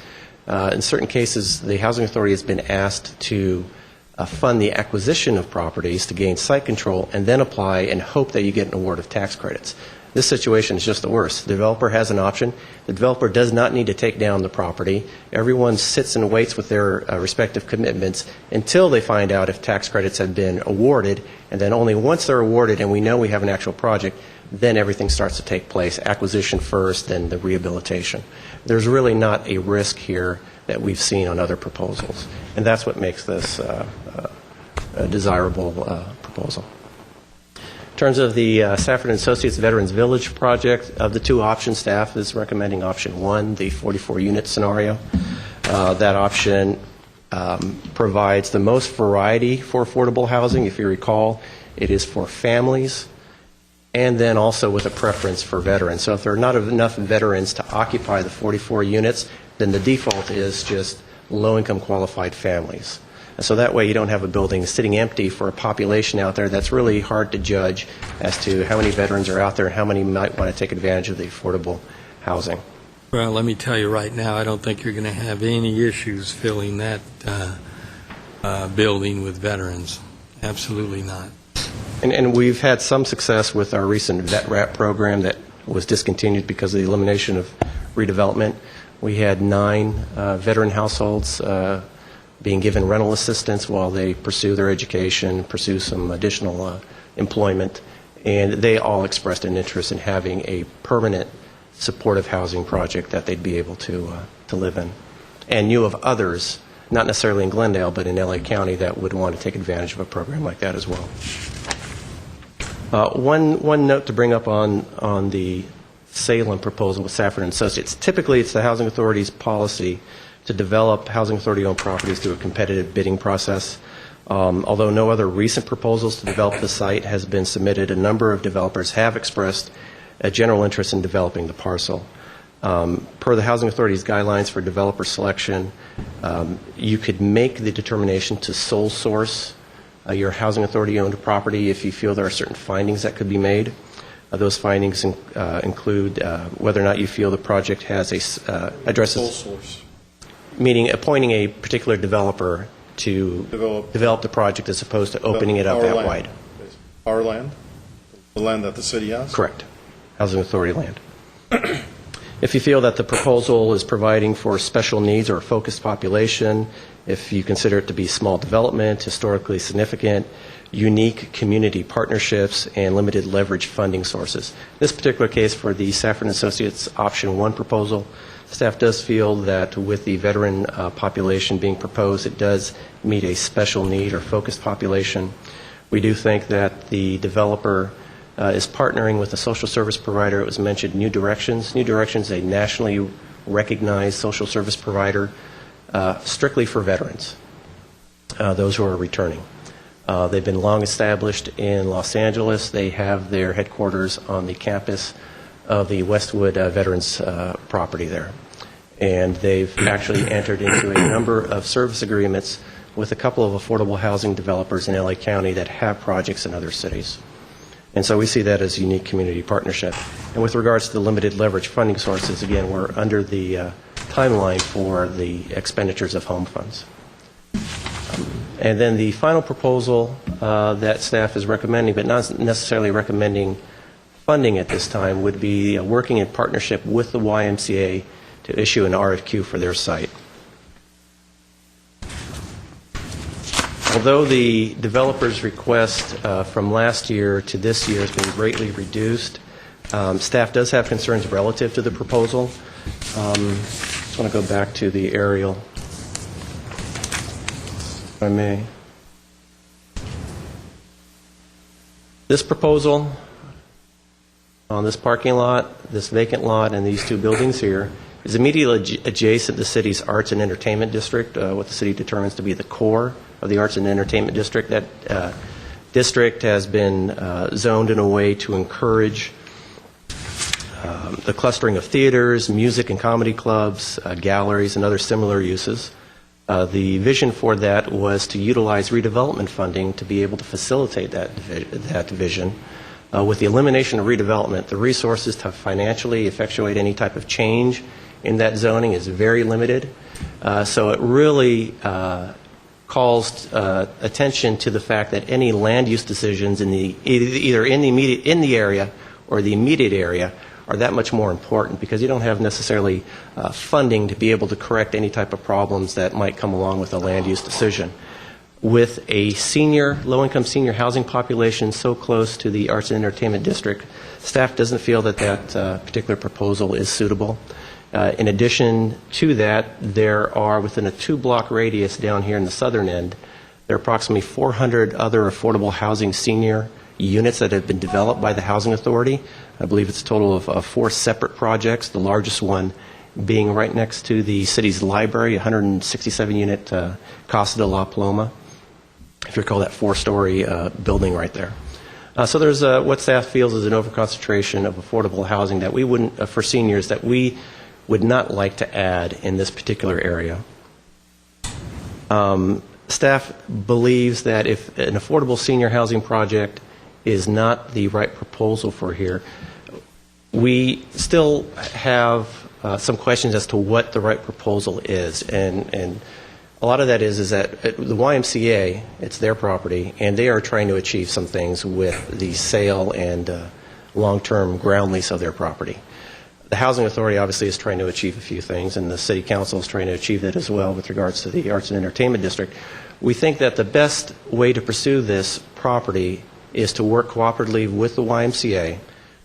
in certain cases, the Housing Authority has been asked to fund the acquisition of properties to gain site control and then apply and hope that you get an award of tax credits. This situation is just the worst. The developer has an option. The developer does not need to take down the property. Everyone sits and waits with their respective commitments until they find out if tax credits have been awarded, and then only once they're awarded and we know we have an actual project, then everything starts to take place, acquisition first, then the rehabilitation. There's really not a risk here that we've seen on other proposals, and that's what makes this a desirable proposal. In terms of the Safford & Associates Veterans Village project, of the two options, staff is recommending option 1, the 44-unit scenario. That option provides the most variety for affordable housing. If you recall, it is for families and then also with a preference for veterans. So if there are not enough veterans to occupy the 44 units, then the default is just low-income qualified families. And so that way you don't have a building sitting empty for a population out there that's really hard to judge as to how many veterans are out there and how many might want to take advantage of the affordable housing. Well, let me tell you right now, I don't think you're going to have any issues filling that building with veterans. Absolutely not. And we've had some success with our recent vet wrap program that was discontinued because of the elimination of redevelopment. We had 9 veteran households being given rental assistance while they pursue their education, pursue some additional employment, and they all expressed an interest in having a permanent supportive housing project that they'd be able to live in, and knew of others, not necessarily in Glendale, but in LA County, that would want to take advantage of a program like that as well. One note to bring up on the Salem proposal with Safford and Associates. Typically, it's the Housing Authority's policy to develop Housing Authority-owned properties through a competitive bidding process. Although no other recent proposals to develop the site has been submitted, a number of developers have expressed a general interest in developing the parcel. Per the Housing Authority's guidelines for developer selection, you could make the determination to sole source your Housing Authority-owned property if you feel there are certain findings that could be made. Those findings include whether or not you feel the project has addresses... Sole source. Meaning appointing a particular developer to develop the project as opposed to opening it up that wide. Our land? The land that the city has? Correct. Housing Authority land. If you feel that the proposal is providing for special needs or a focused population, if you consider it to be small development, historically significant, unique community partnerships, and limited leverage funding sources. In this particular case, for the Safford and Associates Option 1 proposal, staff does feel that with the veteran population being proposed, it does meet a special need or focused population. We do think that the developer is partnering with a social service provider. It was mentioned New Directions. New Directions is a nationally recognized social service provider strictly for veterans, those who are returning. They've been long established in Los Angeles. They have their headquarters on the campus of the Westwood Veterans property there. And they've actually entered into a number of service agreements with a couple of affordable housing developers in LA County that have projects in other cities. And so we see that as a unique community partnership. And with regards to the limited leverage funding sources, again, we're under the timeline for the expenditures of home funds. And then the final proposal that staff is recommending, but not necessarily recommending funding at this time, would be working in partnership with the YMCA to issue an RFQ for their site. Although the developer's request from last year to this year has been greatly reduced, staff does have concerns relative to the proposal. I just want to go back to the aerial, if I may. This proposal on this parking lot, this vacant lot, and these two buildings here is immediately adjacent to the city's arts and entertainment district, what the city determines to be the core of the arts and entertainment district. That district has been zoned in a way to encourage the clustering of theaters, music and comedy clubs, galleries, and other similar uses. The vision for that was to utilize redevelopment funding to be able to facilitate that vision. With the elimination of redevelopment, the resources to financially effectuate any type of change in that zoning is very limited. So it really calls attention to the fact that any land use decisions in either in the area or the immediate area are that much more important, because you don't have necessarily funding to be able to correct any type of problems that might come along with a land use decision. With a low-income senior housing population so close to the arts and entertainment district, staff doesn't feel that that particular proposal is suitable. In addition to that, there are, within a 2-block radius down here in the southern end, there are approximately 400 other affordable housing senior units that have been developed by the Housing Authority. I believe it's a total of 4 separate projects, the largest one being right next to the city's library, 167-unit Casa de la Paloma, if you recall that 4-story building right there. So there's what staff feels is an overconcentration of affordable housing that we wouldn't, for seniors, that we would not like to add in this particular area. Staff believes that if an affordable senior housing project is not the right proposal for here, we still have some questions as to what the right proposal is. And a lot of that is that the YMCA, it's their property, and they are trying to achieve some things with the sale and long-term ground lease of their property. The Housing Authority obviously is trying to achieve a few things, and the City Council is trying to achieve that as well with regards to the Arts and Entertainment District. We think that the best way to pursue this property is to work cooperatively with the YMCA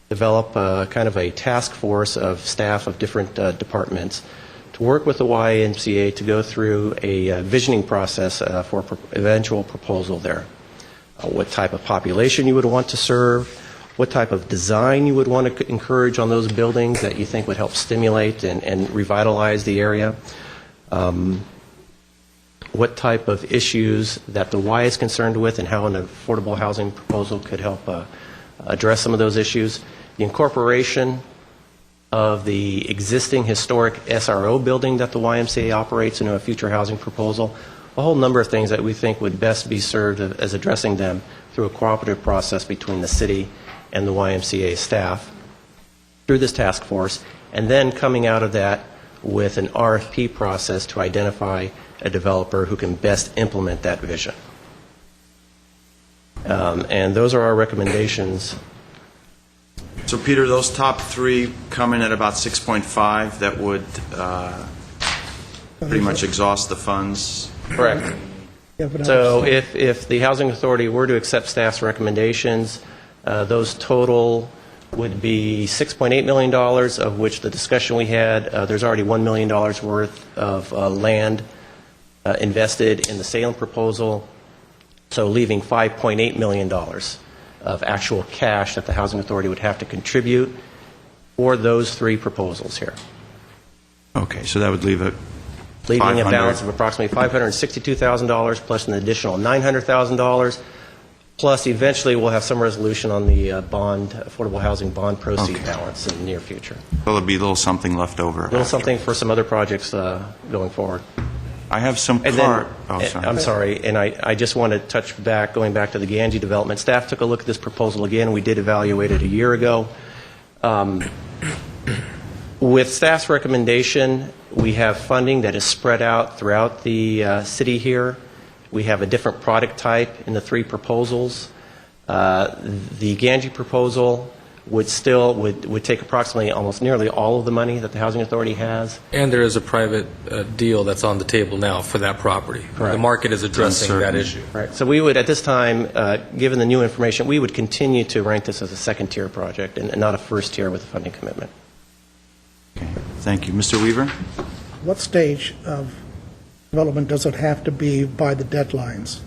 develop kind of a task force of staff of different departments to work with the YMCA to go through a visioning process for eventual proposal there. What type of population you would want to serve, what type of design you would want to encourage on those buildings that you think would help stimulate and revitalize the area. What type of issues that the Y is concerned with and how an affordable housing proposal could help address some of those issues. The incorporation of the existing historic SRO building that the YMCA operates into a future housing proposal. A whole number of things that we think would best be served as addressing them through a cooperative process between the city and the YMCA staff through this task force, and then coming out of that with an RFP process to identify a developer who can best implement that vision. And those are our recommendations. So, Peter, those top three come in at about 6.5. That would pretty much exhaust the funds. Correct. Yeah, but So if the Housing Authority were to accept staff's recommendations, those total would be $6.8 million, of which the discussion we had, there's already $1 million worth of land invested in the Salem proposal, so leaving $5.8 million of actual cash that the Housing Authority would have to contribute for those three proposals here, Okay, so that would leave it leaving a 500. balance of approximately $562,000 plus an additional $900,000. Plus, eventually, we'll have some resolution on the bond, affordable housing bond proceed Okay. balance in the near future. So there'll be a little something left over. A little something for some other projects going forward. I have some And car. then, Oh, sorry. I'm sorry, and I just want to touch back, going back to the Ganji development. Staff took a look at this proposal again. We did evaluate it a year ago. With staff's recommendation, we have funding that is spread out throughout the city here. We have a different product type in the three proposals. The Ganji proposal would take approximately almost nearly all of the money that the Housing Authority has. And there is a private deal that's on the table now for that property. Correct. The market is addressing that Uncertain. issue. Right. So we would, at this time, given the new information, we would continue to rank this as a second-tier project and not a first-tier with a funding commitment. Okay. Thank you. Mr. Weaver? what stage of development does it have to be by the deadlines?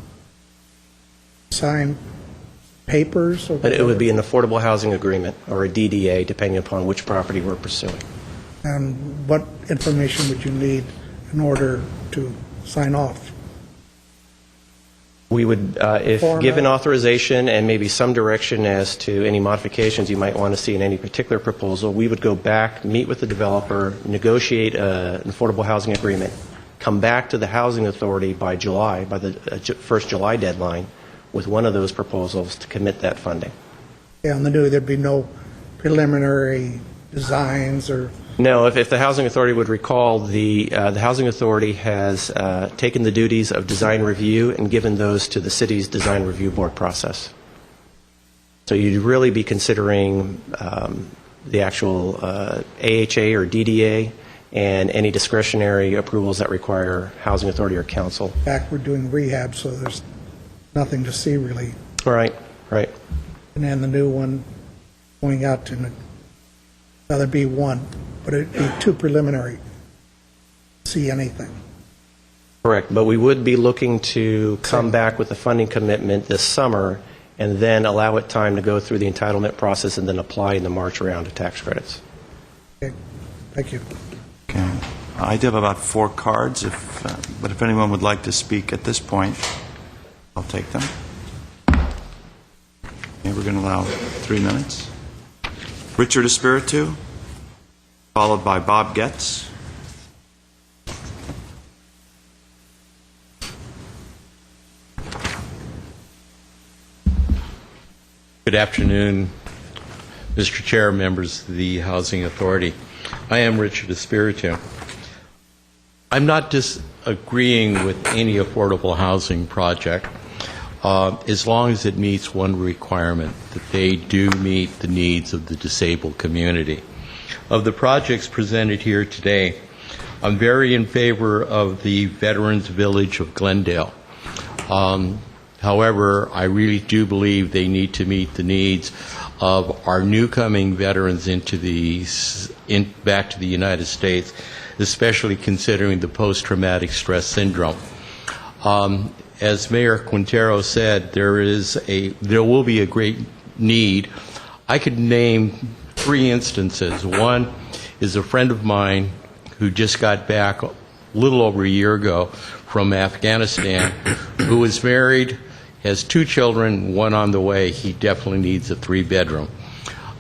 Sign papers? Or But it would be an affordable housing agreement or a DDA, depending upon which property we're pursuing. And what information would you need in order to sign off? We would, if Format. given authorization and maybe some direction as to any modifications you might want to see in any particular proposal, we would go back, meet with the developer, negotiate an affordable housing agreement, come back to the Housing Authority by July, by the first July deadline, with one of those proposals to commit that funding. Yeah, on the new, there'd be no preliminary designs or, No, if the Housing Authority would recall, the Housing Authority has taken the duties of design review and given those to the city's design review board process. So you'd really be considering the actual AHA or DDA and any discretionary approvals that require Housing Authority or council. back, we're doing rehab, so there's nothing to see really. Right, right. And then the new one going out to, now there'd be one, but it'd be too preliminary to see anything. Correct, but we would be looking to come back with a funding commitment this summer and then allow it time to go through the entitlement process and then apply in the March round of tax credits. Okay, thank you. Okay. I do have about 4 cards, but if anyone would like to speak at this point, I'll take them. Okay, we're going to allow 3 minutes. Richard Espiritu, followed by Bob Getz. Good afternoon, Mr. Chair, members of the Housing Authority. I am Richard Espiritu. I'm not disagreeing with any affordable housing project as long as it meets one requirement, that they do meet the needs of the disabled community. Of the projects presented here today, I'm very in favor of the Veterans Village of Glendale. However, I really do believe they need to meet the needs of our new coming veterans back to the United States, especially considering the post-traumatic stress syndrome. As Mayor Quintero said, there will be a great need. I could name 3 instances. One is a friend of mine who just got back a little over a year ago from Afghanistan, who is married, has 2 children, 1 on the way. He definitely needs a 3-bedroom.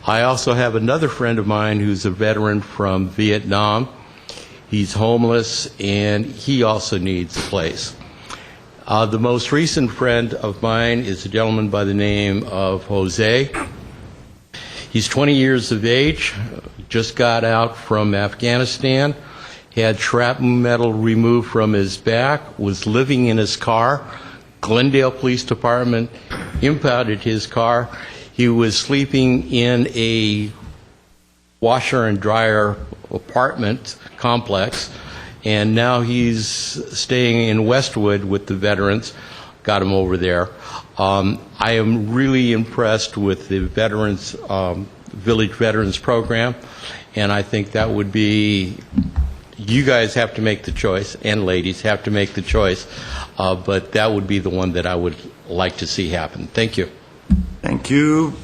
I also have another friend of mine who's a veteran from Vietnam. He's homeless, and he also needs a place. The most recent friend of mine is a gentleman by the name of Jose. He's 20 years of age, just got out from Afghanistan, had shrapnel metal removed from his back, was living in his car. Glendale Police Department impounded his car. He was sleeping in a washer and dryer apartment complex, and now he's staying in Westwood with the veterans. Got him over there. I am really impressed with the veterans, Village Veterans Program, and I think that would be, you guys have to make the choice, and ladies have to make the choice, but that would be the one that I would like to see happen. Thank you. Thank you.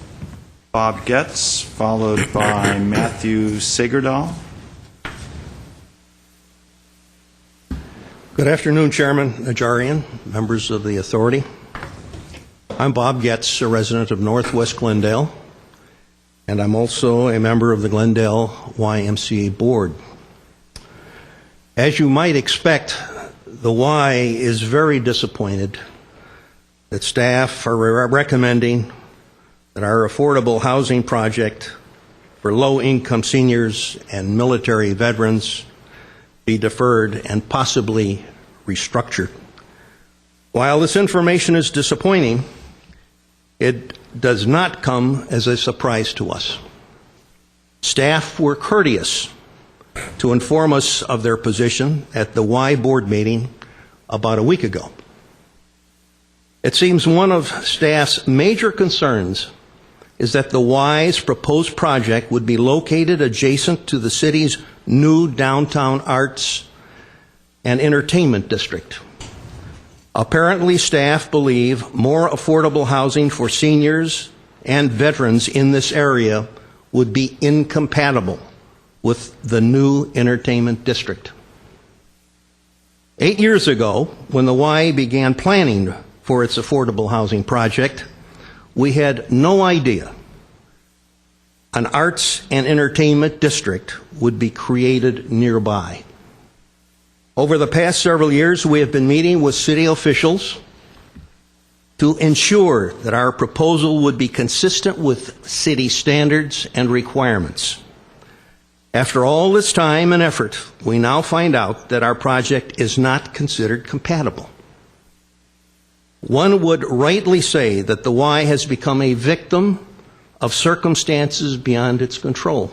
Bob Getz, followed by Matthew Sigerdahl. Good afternoon, Chairman Najarian, members of the authority. I'm Bob Getz, a resident of Northwest Glendale, and I'm also a member of the Glendale YMCA Board. As you might expect, the Y is very disappointed that staff are recommending that our affordable housing project for low-income seniors and military veterans be deferred and possibly restructured. While this information is disappointing, it does not come as a surprise to us. Staff were courteous to inform us of their position at the Y board meeting about a week ago. It seems one of staff's major concerns is that the Y's proposed project would be located adjacent to the city's new downtown arts and entertainment district. Apparently, staff believe more affordable housing for seniors and veterans in this area would be incompatible with the new entertainment district. 8 years ago, when the Y began planning for its affordable housing project, we had no idea an arts and entertainment district would be created nearby. Over the past several years, we have been meeting with city officials to ensure that our proposal would be consistent with city standards and requirements. After all this time and effort, we now find out that our project is not considered compatible. One would rightly say that the Y has become a victim of circumstances beyond its control.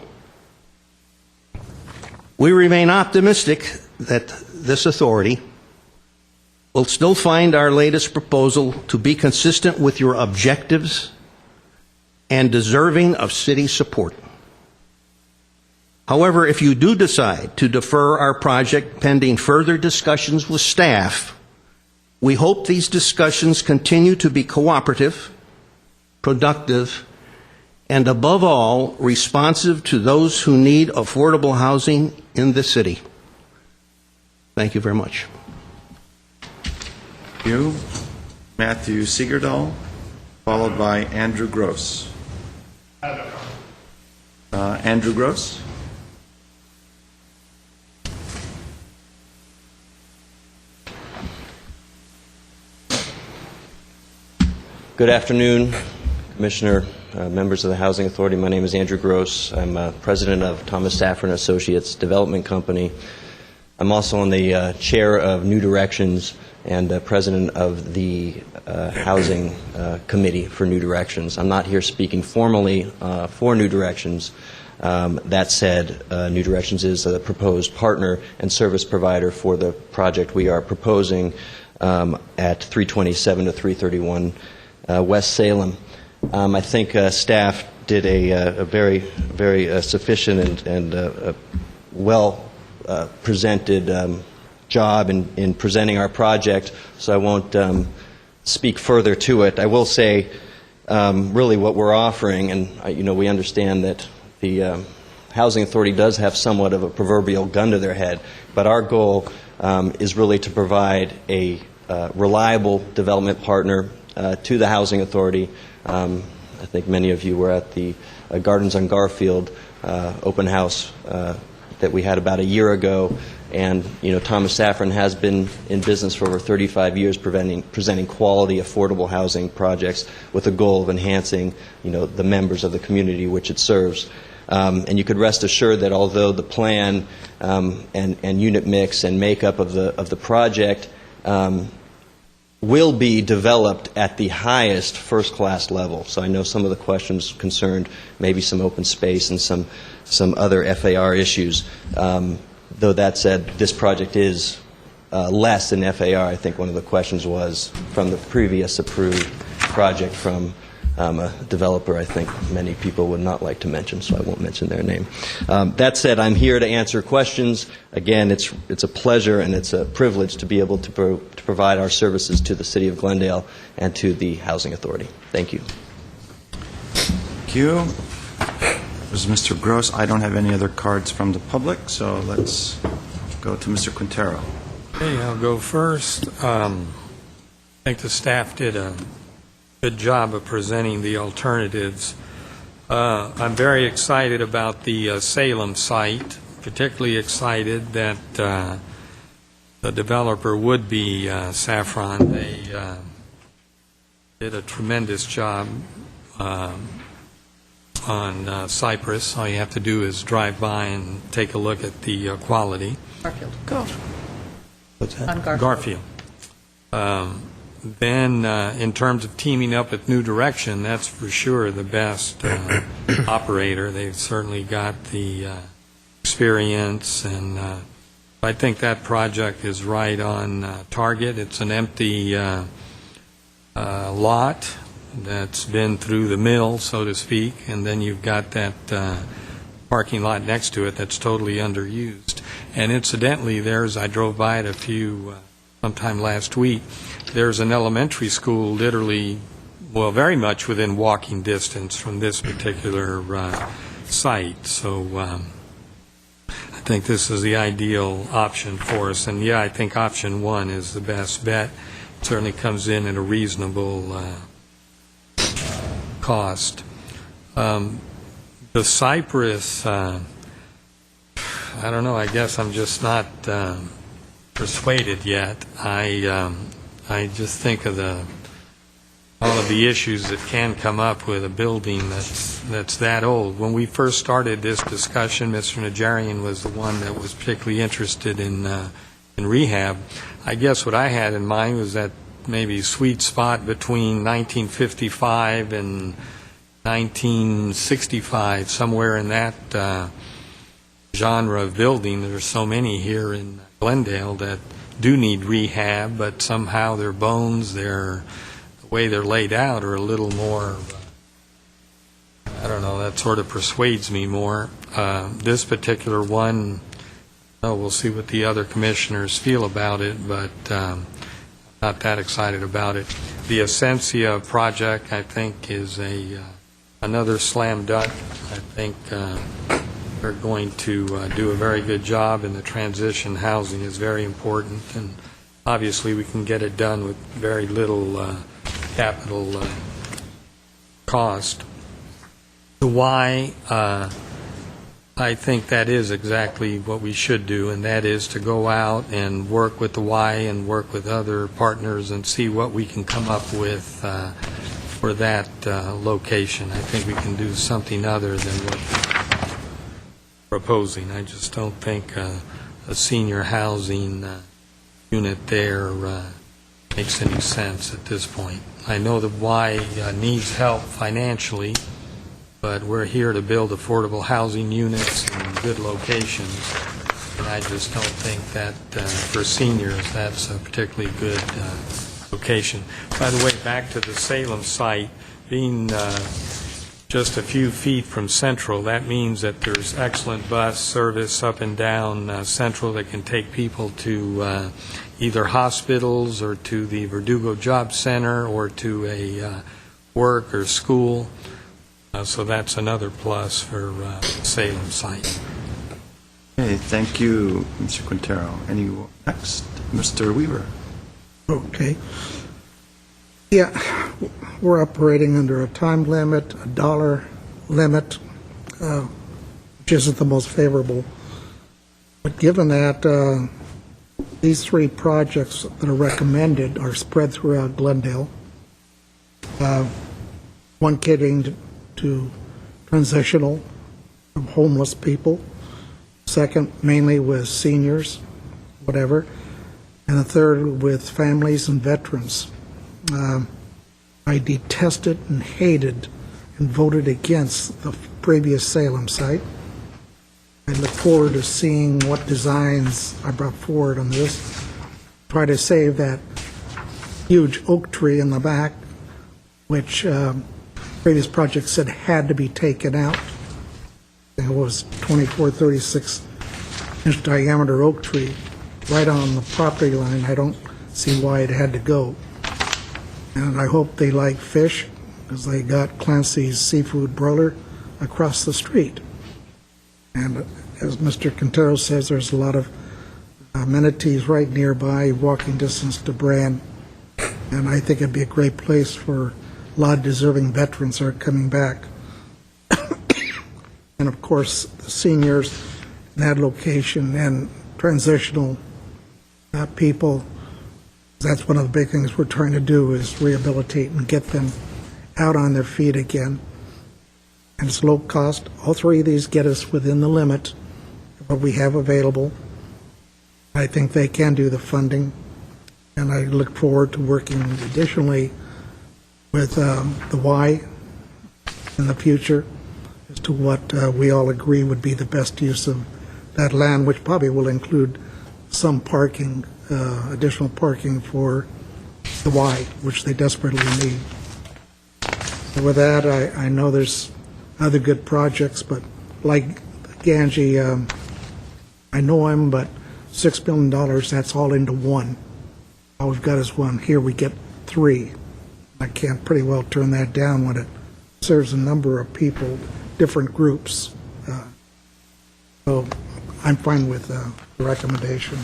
We remain optimistic that this authority will still find our latest proposal to be consistent with your objectives and deserving of city support. However, if you do decide to defer our project pending further discussions with staff, we hope these discussions continue to be cooperative, productive, and above all, responsive to those who need affordable housing in the city. Thank you very much. Thank you. Matthew Sigerdahl, followed by Andrew Gross. Andrew Gross. Good afternoon, Commissioner, members of the Housing Authority. My name is Andrew Gross. I'm president of Thomas Safran Associates Development Company. I'm also on the chair of New Directions and president of the Housing Committee for New Directions. I'm not here speaking formally for New Directions. That said, New Directions is a proposed partner and service provider for the project we are proposing at 327 to 331 West Salem. I think staff did a very, very sufficient and well presented job in presenting our project, so I won't speak further to it. I will say really what we're offering, and we understand that the Housing Authority does have somewhat of a proverbial gun to their head, but our goal is really to provide a reliable development partner to the Housing Authority. I think many of you were at the Gardens on Garfield open house that we had about a year ago, and Thomas Safran has been in business for over 35 years presenting quality, affordable housing projects with the goal of enhancing the members of the community which it serves. And you could rest assured that although the plan and unit mix and makeup of the project will be developed at the highest first-class level. So I know some of the questions concerned maybe some open space and some other FAR issues. Though that said, this project is less than FAR. I think one of the questions was from the previous approved project from a developer I think many people would not like to mention, so I won't mention their name. That said, I'm here to answer questions. Again, it's a pleasure and it's a privilege to be able to provide our services to the City of Glendale and to the Housing Authority. Thank you. Thank you. This is Mr. Gross. I don't have any other cards from the public, so let's go to Mr. Quintero. Okay, I'll go first. I think the staff did a good job of presenting the alternatives. I'm very excited about the Salem site, particularly excited that the developer would be Safran. They did a tremendous job on Cypress. All you have to do is drive by and take a look at the quality. Garfield. Go. What's that? On Garfield. Then, in terms of teaming up with New Direction, that's for sure the best operator. They've certainly got the experience, and I think that project is right on target. It's an empty lot that's been through the mill, so to speak, and then you've got that parking lot next to it that's totally underused. And incidentally, I drove by it sometime last week. There's an elementary school literally, very much within walking distance from this particular site. So I think this is the ideal option for us. And I think option one is the best bet. It certainly comes in at a reasonable cost. The Cypress, I don't know, I guess I'm just not persuaded yet. I just think of all of the issues that can come up with a building that's that old. When we first started this discussion, Mr. Najarian was the one that was particularly interested in rehab. I guess what I had in mind was that maybe sweet spot between 1955 and 1965, somewhere in that genre of building. There's so many here in Glendale that do need rehab, but somehow their bones, the way they're laid out are a little more, I don't know, that sort of persuades me more. This particular one, we'll see what the other commissioners feel about it, but not that excited about it. The Essentia project, I think, is another slam dunk. I think they're going to do a very good job, and the transition housing is very important, and obviously we can get it done with very little capital cost. The why, I think that is exactly what we should do, and that is to go out and work with the Y and work with other partners and see what we can come up with for that location. I think we can do something other than what we're proposing. I just don't think a senior housing unit there makes any sense at this point. I know that Y needs help financially, but we're here to build affordable housing units in good locations, and I just don't think that for seniors that's a particularly good location. By the way, back to the Salem site, being just a few feet from Central. That means that there's excellent bus service up and down Central that can take people to either hospitals or to the Verdugo Job Center or to a work or school. So that's another plus for the Salem site. Okay, thank you, Mr. Quintero. Any next? Mr. Weaver. Okay. Yeah, we're operating under a time limit, a dollar limit, which isn't the most favorable. But given that these three projects that are recommended are spread throughout Glendale, one catering to transitional homeless people, second mainly with seniors, whatever, and the third with families and veterans. I detested and hated and voted against the previous Salem site. I look forward to seeing what designs I brought forward on this. Try to save that huge oak tree in the back, which previous project said had to be taken out. It was 24, 36-inch diameter oak tree right on the property line. I don't see why it had to go. And I hope they like fish, because they got Clancy's Seafood Broiler across the street. And as Mr. Quintero says, there's a lot of amenities right nearby, walking distance to Brand. And I think it'd be a great place for a lot of deserving veterans that are coming back. And of course, the seniors in that location and transitional people. That's one of the big things we're trying to do, is rehabilitate and get them out on their feet again. And it's low cost. All three of these get us within the limit of what we have available. I think they can do the funding, and I look forward to working additionally with the Y in the future as to what we all agree would be the best use of that land, which probably will include some parking, additional parking for the Y, which they desperately need. So with that, I know there's other good projects, but like Ganji, I know him, but $6 million, that's all into one. All we've got is one. Here we get three. I can't pretty well turn that down when it serves a number of people, different groups. So I'm fine with the recommendation.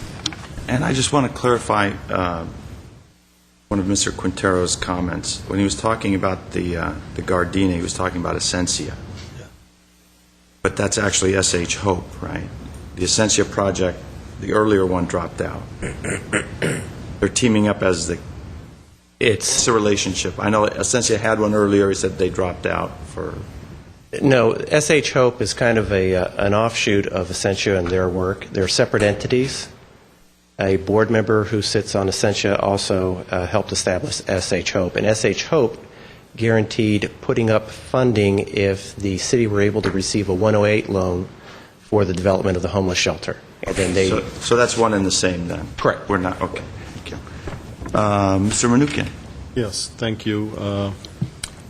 And I just want to clarify one of Mr. Quintero's comments. When he was talking about the Gardena, he was talking about Essentia. But that's actually S.H. Hope, right? The Essentia project, the earlier one dropped out. They're teaming up as the... It's a relationship. I know Essentia had one earlier. He said they dropped out for... No, S.H. Hope is kind of an offshoot of Essentia and their work. They're separate entities. A board member who sits on Essentia also helped establish S.H. Hope. And S.H. Hope guaranteed putting up funding if the city were able to receive a 108 loan for the development of the homeless shelter. And then they... So that's one and the same then? Correct. We're not... Okay. Thank you. Mr. Manukian. Yes, thank you.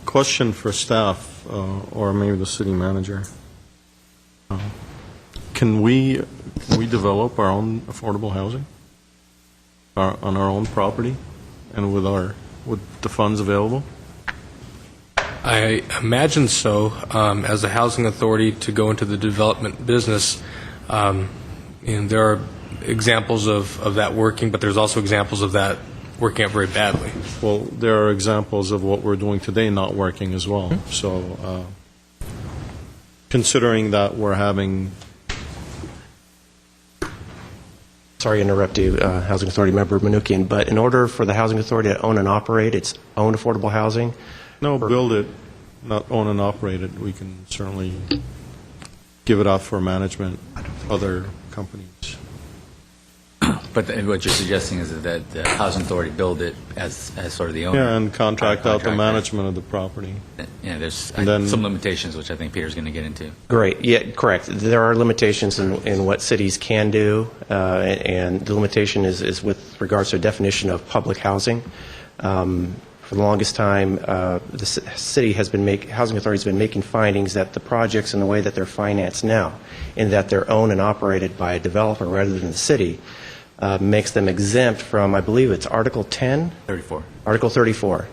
Question for staff, or maybe the city manager. Can we develop our own affordable housing on our own property and with the funds available? I imagine so. As a housing authority, to go into the development business, and there are examples of that working, but there's also examples of that working out very badly. Well, there are examples of what we're doing today not working as well. Mm-hmm. So considering that we're having... Sorry to interrupt you, Housing Authority member Manukian, but in order for the Housing Authority to own and operate its own affordable housing... No, build it, not own and operate it. We can certainly give it off for management, other companies. But what you're suggesting is that the housing authority build it as sort of the owner. Yeah, and contract out the management of the property. Yeah, there's some limitations, which I think Peter's going to get into. Great. Yeah, correct. There are limitations in what cities can do, and the limitation is with regards to a definition of public housing. For the longest time, the city has been Housing Authority has been making findings that the projects and the way that they're financed now, in that they're owned and operated by a developer rather than the city, makes them exempt from, I believe it's Article 10? 34. Article 34.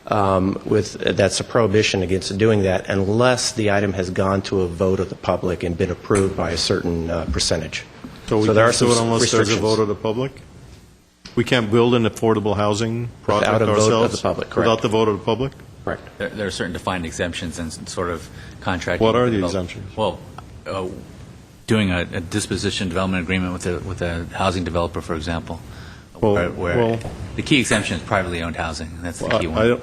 That's a prohibition against doing that unless the item has gone to a vote of the public and been approved by a certain percentage. So we there are can't do it some unless there's a restrictions. vote of the public? We can't build an affordable housing project Without a vote ourselves? of the public, correct. Without the vote of the public? Correct. There are certain defined exemptions and sort of contracting. What are the develop- exemptions? Well, doing a disposition development agreement with a housing developer, for example, where the key exemption is privately owned housing. That's the key one.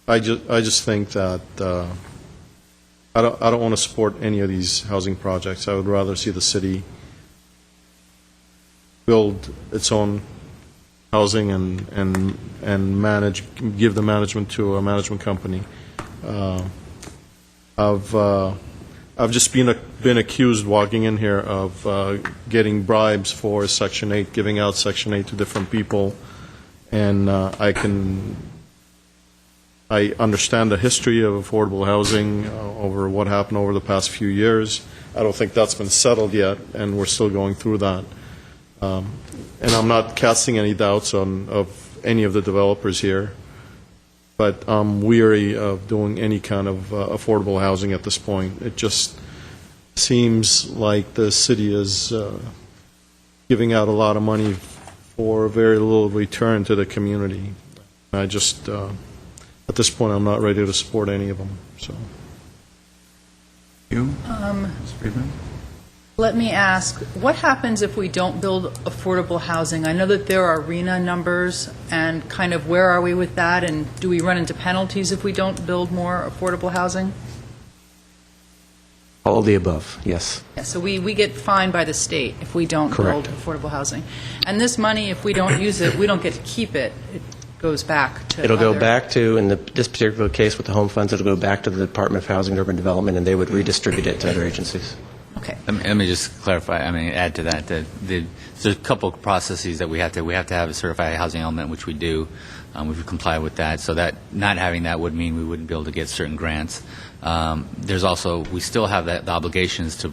I don't, I just think that I don't want to support any of these housing projects. I would rather see the city build its own housing and give the management to a management company. I've just been accused walking in here of getting bribes for Section 8, giving out Section 8 to different people, and I understand the history of affordable housing over what happened over the past few years. I don't think that's been settled yet, and we're still going through that. And I'm not casting any doubts of any of the developers here, but I'm weary of doing any kind of affordable housing at this point. It just seems like the city is giving out a lot of money for very little return to the community. I just, at this point, I'm not ready to support any of them. So, You, Ms. Friedman? Let me ask, what happens if we don't build affordable housing? I know that there are RENA numbers, and kind of where are we with that? And do we run into penalties if we don't build more affordable housing? All of the above, yes. Yeah, so we get fined by the state if we don't Correct. build affordable housing. And this money, if we don't use it, we don't get to keep it. It goes back to It'll go other- back to, in this particular case with the home funds, it'll go back to the Department of Housing and Urban Development, and they would redistribute it to other agencies. Okay. Let me just clarify. Add to that there's a couple of processes that we have to have a certified housing element, which we do. We comply with that. So that not having that would mean we wouldn't be able to get certain grants. There's also we still have the obligations to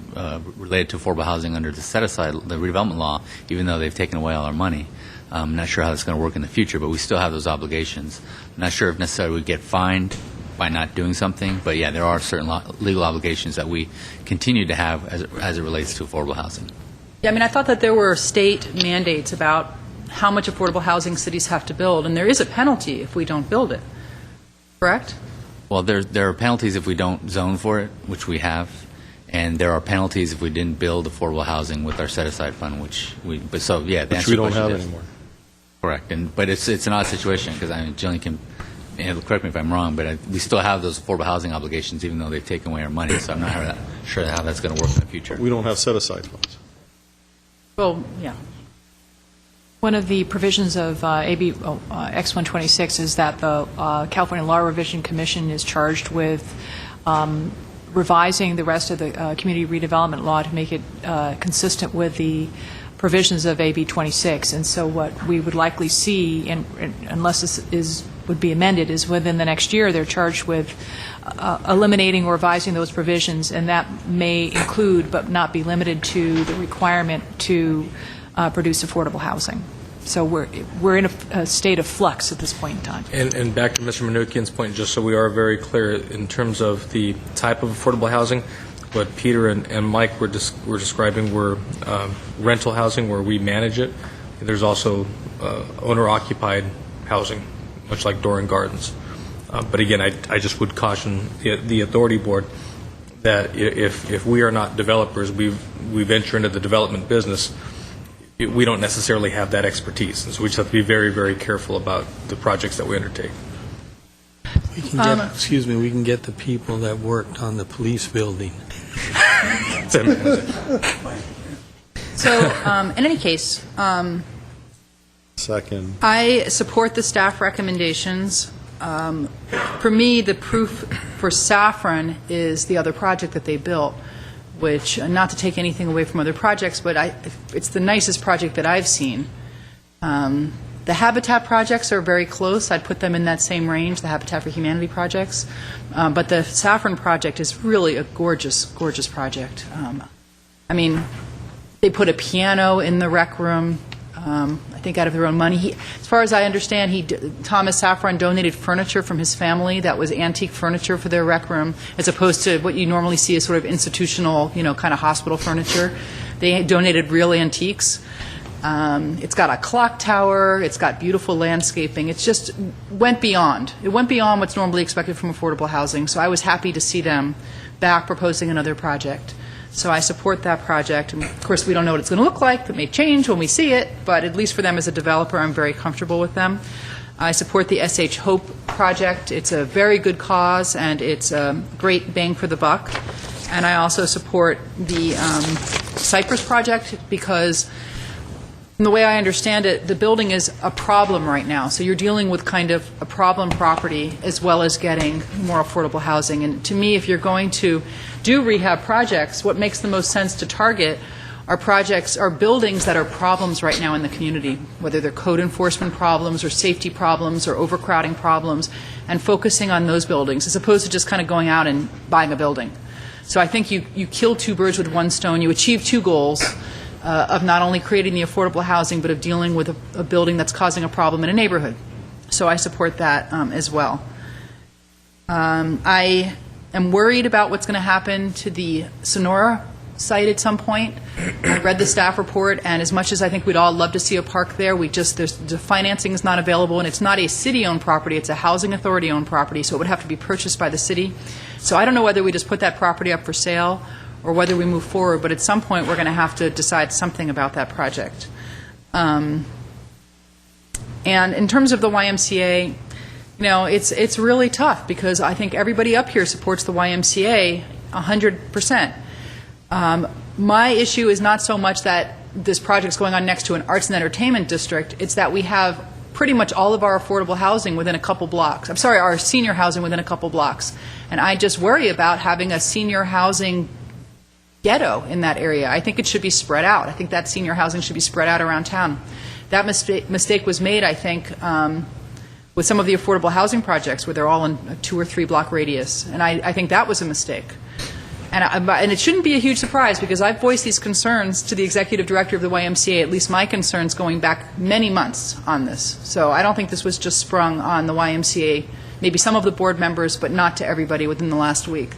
related to affordable housing under the set aside the redevelopment law, even though they've taken away all our money. I'm not sure how that's going to work in the future, but we still have those obligations. I'm not sure if necessarily we get fined by not doing something, but yeah, there are certain legal obligations that we continue to have as it relates to affordable housing. Yeah, I thought that there were state mandates about how much affordable housing cities have to build, and there is a penalty if we don't build it, correct? Well, there are penalties if we don't zone for it, which we have, and there are penalties if we didn't build affordable housing with our set-aside fund, which we. But so yeah, the which answer we to the don't question have is anymore. correct. But it's an odd situation because Jillian can correct me if I'm wrong, but we still have those affordable housing obligations even though they've taken away our money. So I'm not sure how that's going to work in the future. We don't have set-aside funds. Well, yeah. One of the provisions of AB X126 is that the California Law Revision Commission is charged with revising the rest of the community redevelopment law to make it consistent with the provisions of AB 26. And so what we would likely see, unless this would be amended, is within the next year they're charged with eliminating or revising those provisions, and that may include but not be limited to the requirement to produce affordable housing. So we're in a state of flux at this point in time. And back to Mr. Manukian's point, just so we are very clear, in terms of the type of affordable housing, what Peter and Mike were describing were rental housing where we manage it. There's also owner-occupied housing, much like Doran Gardens. But again, I just would caution the authority board that if we are not developers, we venture into the development business, we don't necessarily have that expertise. And so we just have to be very, very careful about the projects that we undertake. We can get the people that worked on the police building. So, in any case, Second. I support the staff recommendations. For me, the proof for Saffron is the other project that they built, which, not to take anything away from other projects, but it's the nicest project that I've seen. The Habitat projects are very close. I'd put them in that same range, the Habitat for Humanity projects. But the Saffron project is really a gorgeous, gorgeous project. I mean, they put a piano in the rec room, I think out of their own money. As far as I understand, Thomas Saffron donated furniture from his family that was antique furniture for their rec room, as opposed to what you normally see as sort of institutional, kind of hospital furniture. They donated real antiques. It's got a clock tower. It's got beautiful landscaping. It just went beyond. It went beyond what's normally expected from affordable housing. So I was happy to see them back proposing another project. So I support that project. And of course, we don't know what it's going to look like. It may change when we see it. But at least for them as a developer, I'm very comfortable with them. I support the SH Hope project. It's a very good cause, and it's a great bang for the buck. And I also support the Cypress project because, from the way I understand it, the building is a problem right now. So you're dealing with kind of a problem property as well as getting more affordable housing. And to me, if you're going to do rehab projects, what makes the most sense to target are buildings that are problems right now in the community, whether they're code enforcement problems or safety problems or overcrowding problems, and focusing on those buildings as opposed to just kind of going out and buying a building. So I think you kill two birds with one stone. You achieve two goals of not only creating the affordable housing, but of dealing with a building that's causing a problem in a neighborhood. So I support that as well. I am worried about what's going to happen to the Sonora site at some point. I read the staff report, and as much as I think we'd all love to see a park there, the financing is not available, and it's not a city-owned property, it's a housing authority-owned property, so it would have to be purchased by the city. So I don't know whether we just put that property up for sale or whether we move forward, but at some point we're going to have to decide something about that project. And in terms of the YMCA, it's really tough because I think everybody up here supports the YMCA 100%. My issue is not so much that this project's going on next to an arts and entertainment district, it's that we have pretty much all of our affordable housing within a couple blocks. I'm sorry, our senior housing within a couple blocks. And I just worry about having a senior housing ghetto in that area. I think it should be spread out. I think that senior housing should be spread out around town. That mistake was made, I think, with some of the affordable housing projects where they're all in a 2 or 3 block radius. And I think that was a mistake. And it shouldn't be a huge surprise because I've voiced these concerns to the executive director of the YMCA, at least my concerns going back many months on this. So I don't think this was just sprung on the YMCA, maybe some of the board members, but not to everybody within the last week.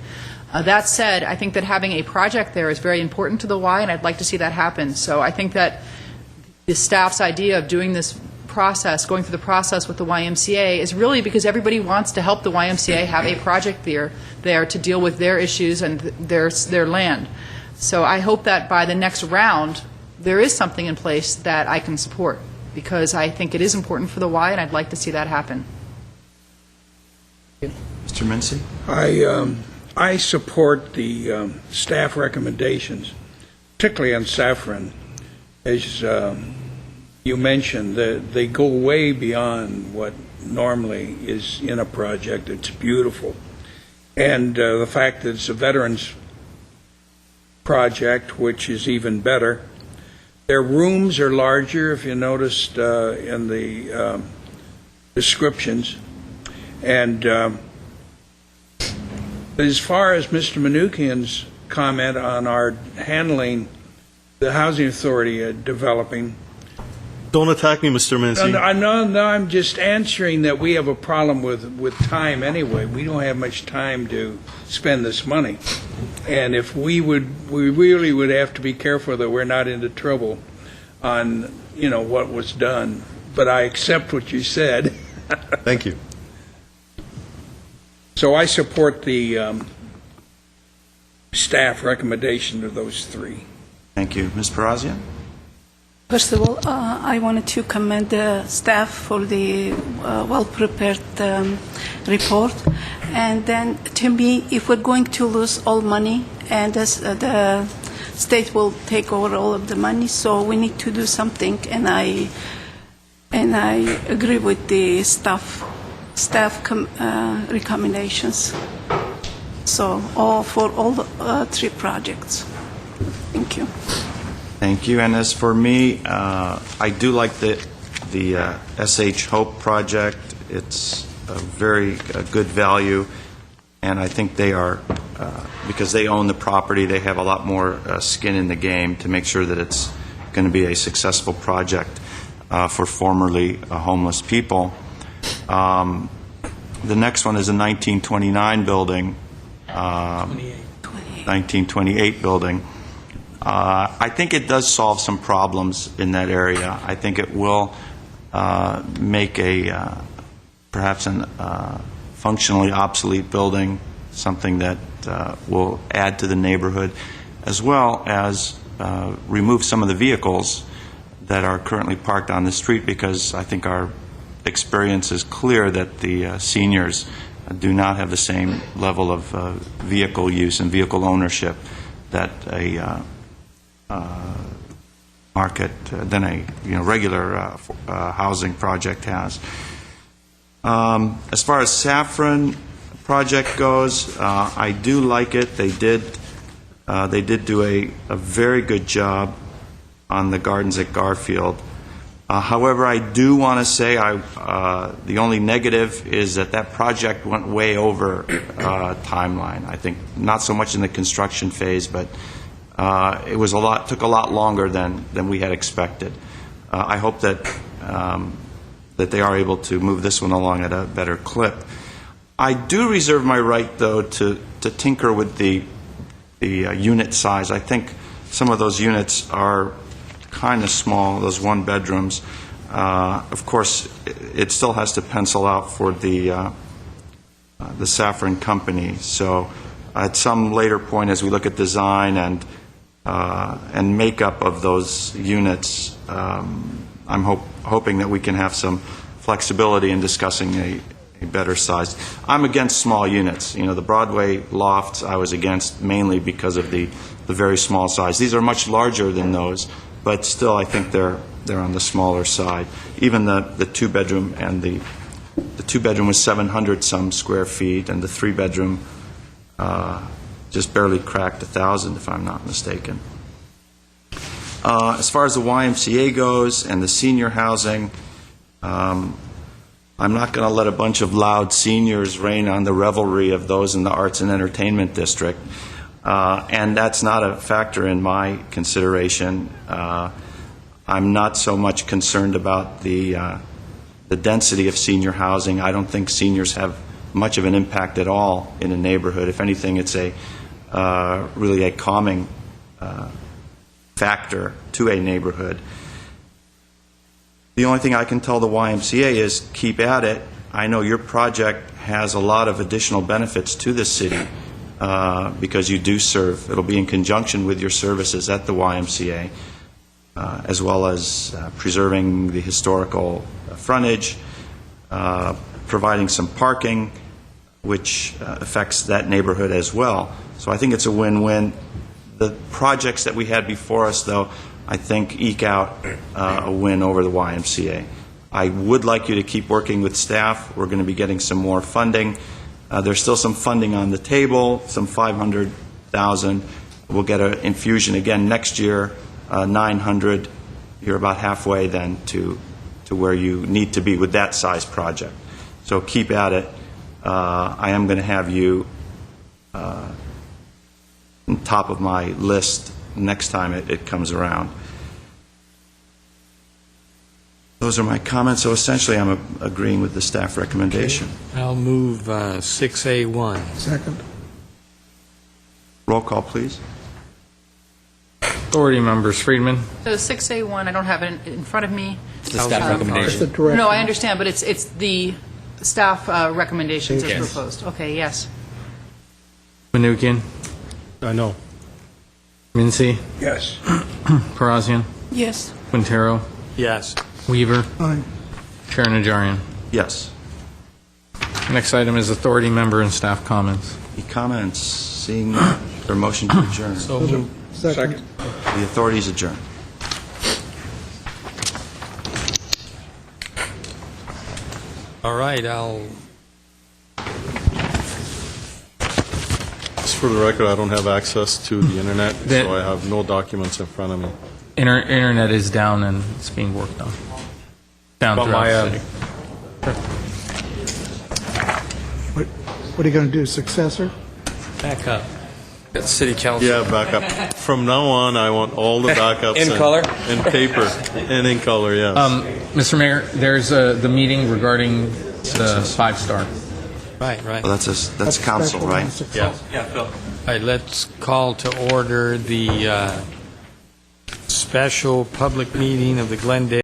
That said, I think that having a project there is very important to the Y, and I'd like to see that happen. So I think that the staff's idea of doing this process, going through the process with the YMCA, is really because everybody wants to help the YMCA have a project there to deal with their issues and their land. So I hope that by the next round, there is something in place that I can support, because I think it is important for the Y, and I'd like to see that happen. Mr. Mincy? I support the staff recommendations, particularly on Saffron. As you mentioned, they go way beyond what normally is in a project. It's beautiful. And the fact that it's a veterans project, which is even better. Their rooms are larger, if you noticed in the descriptions. And as far as Mr. Manukian's comment on our handling the housing authority developing. Don't attack me, Mr. Mincy. No, I'm just answering that we have a problem with time anyway. We don't have much time to spend this money. And if we really would have to be careful that we're not into trouble on, what was done. But I accept what you said. Thank you. So I support the staff recommendation of those 3. Thank you. Ms. Perazia? First of all, I wanted to commend the staff for the well-prepared report. And then, to me, if we're going to lose all money and the state will take over all of the money, so we need to do something. And I agree with the staff recommendations. So, for all the 3 projects. Thank you. Thank you. And as for me, I do like the the SH Hope project. It's a very good value, and I think they are, because they own the property, they have a lot more skin in the game to make sure that it's going to be a successful project for formerly homeless people. The next one is a 1929 building, 1928 building. I think it does solve some problems in that area. I think it will make a perhaps an functionally obsolete building something that will add to the neighborhood, as well as remove some of the vehicles that are currently parked on the street, because I think our experience is clear that the seniors do not have the same level of vehicle use and vehicle ownership that a market than a regular housing project has. As far as Saffron project goes, I do like it. They did do a very good job on the gardens at Garfield. However, I do want to say the only negative is that project went way over timeline. I think not so much in the construction phase, but it was took a lot longer than we had expected. I hope that they are able to move this one along at a better clip. I do reserve my right, though, to tinker with the unit size. I think some of those units are kind of small, those one bedrooms. Of course, it still has to pencil out for the Saffron company. So at some later point, as we look at design and makeup of those units, I'm hoping that we can have some flexibility in discussing a better size. I'm against small units. The Broadway lofts I was against mainly because of the very small size. These are much larger than those, but still I think they're on the smaller side. Even the two-bedroom, and the two-bedroom was 700 some square feet, and the three-bedroom just barely cracked 1,000, if I'm not mistaken. As far as the YMCA goes and the senior housing, I'm not going to let a bunch of loud seniors rain on the revelry of those in the arts and entertainment district. And that's not a factor in my consideration. I'm not so much concerned about the density of senior housing. I don't think seniors have much of an impact at all in a neighborhood. If anything, it's really a calming factor to a neighborhood. The only thing I can tell the YMCA is keep at it. I know your project has a lot of additional benefits to the city because you do serve. It'll be in conjunction with your services at the YMCA, as well as preserving the historical frontage, providing some parking, which affects that neighborhood as well. So I think it's a win-win. The projects that we had before us, though, I think eke out a win over the YMCA. I would like you to keep working with staff. We're going to be getting some more funding. There's still some funding on the table, some $500,000. We'll get an infusion again next year, $900,000. You're about halfway then to where you need to be with that size project. So keep at it. I am going to have you on top of my list next time it comes around. Those are my comments. So essentially, I'm agreeing with the staff recommendation. Okay. I'll move 6A1. Second. Roll call, please. Authority members, Friedman. So 6A1, I don't have it in front of me. The staff recommendation. It's the direct- No, I understand, but it's the staff recommendations as Yes. proposed. Okay, yes. Menuchyan, I know. Mincy, Yes. Parazian, Yes. Quintero, Yes. Weaver, Aye. Chair Najarian. Yes. Next item is authority member and staff comments. Any comments? Seeing none, or motion to adjourn. So moved. Second. The authority is adjourned. All right, I'll Just for the record, I don't have access to the internet, That- so I have no documents in front of me. Internet is down and it's being worked on. down About throughout my, the city. What are you going to do, successor? Back up. That's city council. Yeah, backup. From now on, I want all the backups. In color? In paper, and in color, yes. Mr. Mayor, there's the meeting regarding the five-star. Right, right. Well, that's council, Special right? and successor. Yeah, Phil. All right, let's call to order the special public meeting of the Glendale